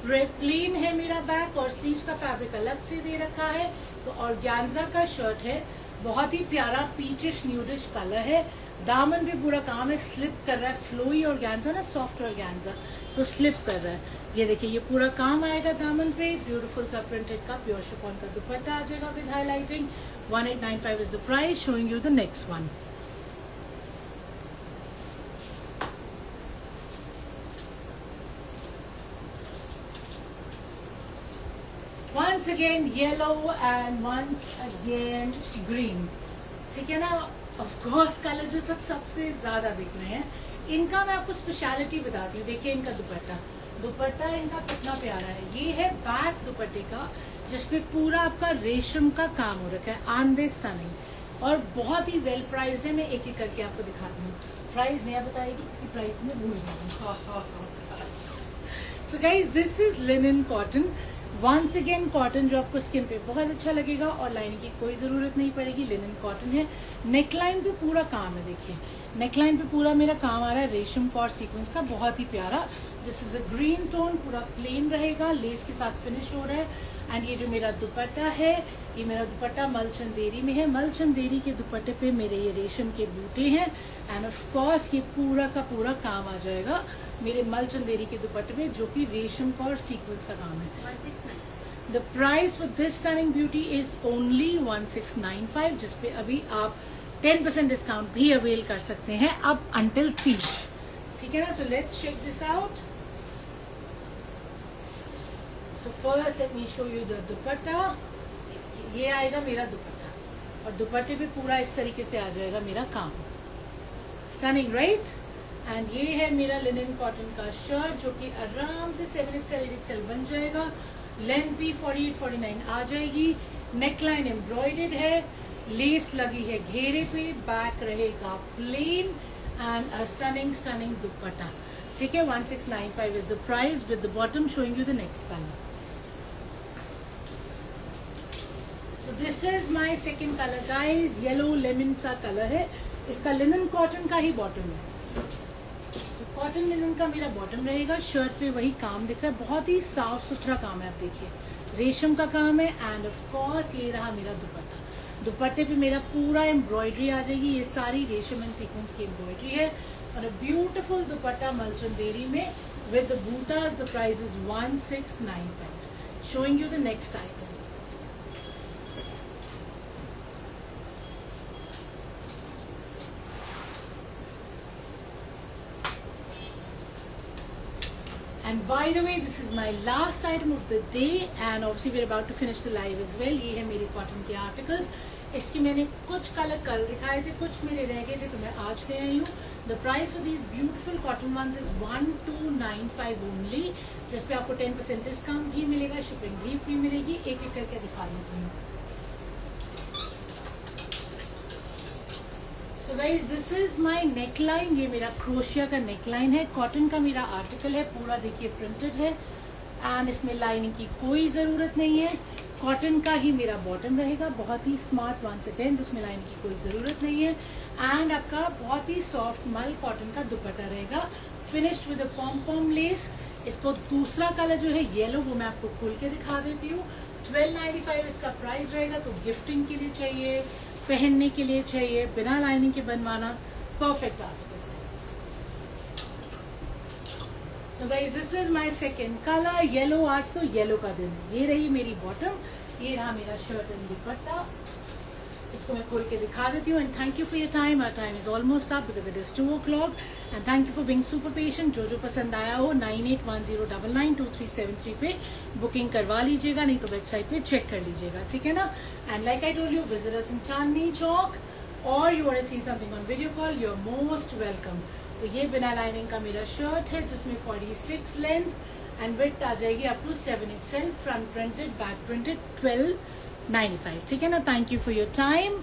A: प्लेन है मेरा बैक, और स्लीव्स का फैब्रिक अलग से दे रखा है। तो ऑर्गेन्जा का शर्ट है, बहुत ही प्यारा पीचिश न्यूडिश कलर है। दामन भी पूरा काम है, स्लिप कर रहा है, फ्लोई ऑर्गेन्जा ना, सॉफ्ट ऑर्गेन्जा, तो स्लिप कर रहा है। ये देखिए ये पूरा काम आएगा दामन पे, ब्यूटीफुल सा प्रिंटेड का प्योर शिफॉन का दुपट्टा आ जाएगा with highlighting. 1895 is the price. Showing you the next one. Once again yellow and once again green. ठीक है ना? Of course कलर जो सबसे ज्यादा बिक रहे हैं, इनका मैं आपको स्पेशलिटी बताती हूँ। देखिए इनका दुपट्टा इनका कितना प्यारा है। ये है बैक दुपट्टे का, जिसपे पूरा आपका रेशम का काम हो रखा है, आंदे स्टनिंग, और बहुत ही वेल प्राइस्ड है। मैं एक एक करके आपको दिखाती हूँ। प्राइस नया बताएगी कि प्राइस मैं भूल गई। So guys this is linen cotton, once again cotton, जो आपको स्किन पे बहुत अच्छा लगेगा और लाइनिंग की कोई जरूरत नहीं पड़ेगी। लिनन कॉटन है। नेकलाइन पे पूरा काम है, देखिए नेकलाइन पे पूरा मेरा काम आ रहा है रेशम फॉर सीक्वेंस का, बहुत ही प्यारा। This is a green tone, पूरा प्लेन रहेगा, लेस के साथ फिनिश हो रहा है। एंड ये जो मेरा दुपट्टा है, ये मेरा दुपट्टा मलचंदेरी में है। मलचंदेरी के दुपट्टे पे मेरे ये रेशम के बूटे हैं। एंड ऑफ कोर्स ये पूरा का पूरा काम आ जाएगा मेरे मलचंदेरी के दुपट्टे में, जो कि रेशम का और सीक्वेंस का काम है।
B: 169।
A: The price for this stunning beauty is only 1695, जिसपे अभी आप 10% डिस्काउंट भी अवेल कर सकते हैं अब अंटिल 30, ठीक है ना? So let's check this out. So first let me show you the dupatta. ये आएगा मेरा दुपट्टा, और दुपट्टे पे पूरा इस तरीके से आ जाएगा मेरा काम, स्टनिंग राइट? एंड ये है मेरा लिनन कॉटन का शर्ट, जो कि आराम से 7XL 8XL बन जाएगा। लेंथ भी 48-49 आ जाएगी। नेकलाइन एम्ब्रॉयडर्ड है, लेस लगी है घेरे पे, बैक रहेगा प्लेन, एंड स्टनिंग दुपट्टा, ठीक है? 1695 is the price with the bottom. Showing you the next colour. So this is my second color guys, yellow lemon सा कलर है। इसका लिनन कॉटन का ही बॉटम है, तो कॉटन लिनन का मेरा बॉटम रहेगा। शर्ट पे वही काम दिख रहा है, बहुत ही साफ सुथरा काम है। आप देखिए रेशम का काम है। एंड ऑफ कोर्स ये रहा मेरा दुपट्टा। दुपट्टे पे मेरा पूरा एम्ब्रॉयडरी आ जाएगी, ये सारी रेशम एंड सीक्वेंस की एम्ब्रॉयडरी है और अ ब्यूटीफुल दुपट्टा मलचंदेरी में with the bootas. The price is 1695. Showing you the next item. And by the way, this is my last item of the day and obviously we're about to finish the live as well. ये है मेरे cotton के articles. इसकी मैंने कुछ colour कल दिखाए थे, कुछ मेरे रह गए थे तो मैं आज ले आई हूँ. The price for these beautiful cotton ones is 1295 only. जिस पे आपको 10% डिस्काउंट भी मिलेगा, शिपिंग भी फ्री मिलेगी. एक एक करके दिखा देती हूँ. So guys, this is my neckline. ये मेरा क्रोशिया का नेकलाइन है. कॉटन का मेरा आर्टिकल है, पूरा देखिए प्रिंटेड है एंड इसमें लाइनिंग की कोई ज़रूरत नहीं है. कॉटन का ही मेरा बॉटम रहेगा, बहुत ही स्मार्ट वंस अगेन, जिसमें लाइनिंग की कोई ज़रूरत नहीं है. एंड आपका बहुत ही सॉफ्ट मल कॉटन का दुपट्टा रहेगा, finished with a पॉम pom less. इसको दूसरा कलर जो है येलो, वो मैं आपको खोल के दिखा देती हूँ. 1295 इसका प्राइस रहेगा. तो गिफ्टिंग के लिए चाहिए, पहनने के लिए चाहिए, बिना लाइनिंग के बनवाना, परफेक्ट आर्टिकल है. सो guys, this is my second colour yellow. आज तो येलो का दिन है. ये रही मेरी बॉटम, ये रहा मेरा शर्ट एंड दुपट्टा. इसको मैं खोल के दिखा देती हूँ. And thank you for your time. Our time is almost up because it is 2 o'clock. And thank you for being super patient. जो पसंद आया हो 9810992373 पे बुकिंग करवा लीजिएगा, नहीं तो वेबसाइट पे चेक कर लीजिएगा, ठीक है ना. And like I told you, visit us in Chandni Chowk और you want to see something on video call, you are most welcome. तो ये बिना लाइनिंग का मेरा शर्ट है जिसमें 46 लेंथ एंड विड्थ आ जाएगी up to 7XL. Front printed, back printed, 1295. ठीक है ना. Thank you for your time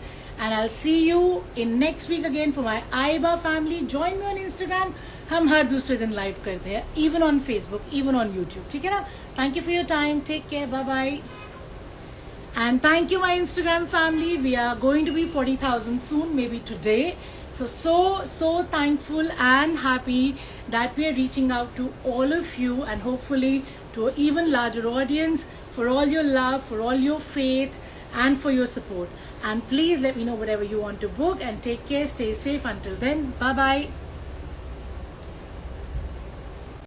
A: and I will see you in next week again for my Aiba family. Join me on Instagram. हम हर दूसरे दिन live करते हैं, even on Facebook, even on YouTube. ठीक है ना. Thank you for your time. Take care. Bye bye. And thank you, my Instagram family. We are going to be 40,000 soon, maybe today. So thankful and happy that we are reaching out to all of you and hopefully to an even larger audience, for all your love, for all your faith and for your support. And please let me know whatever you want to book and take care. Stay safe until then. Bye bye.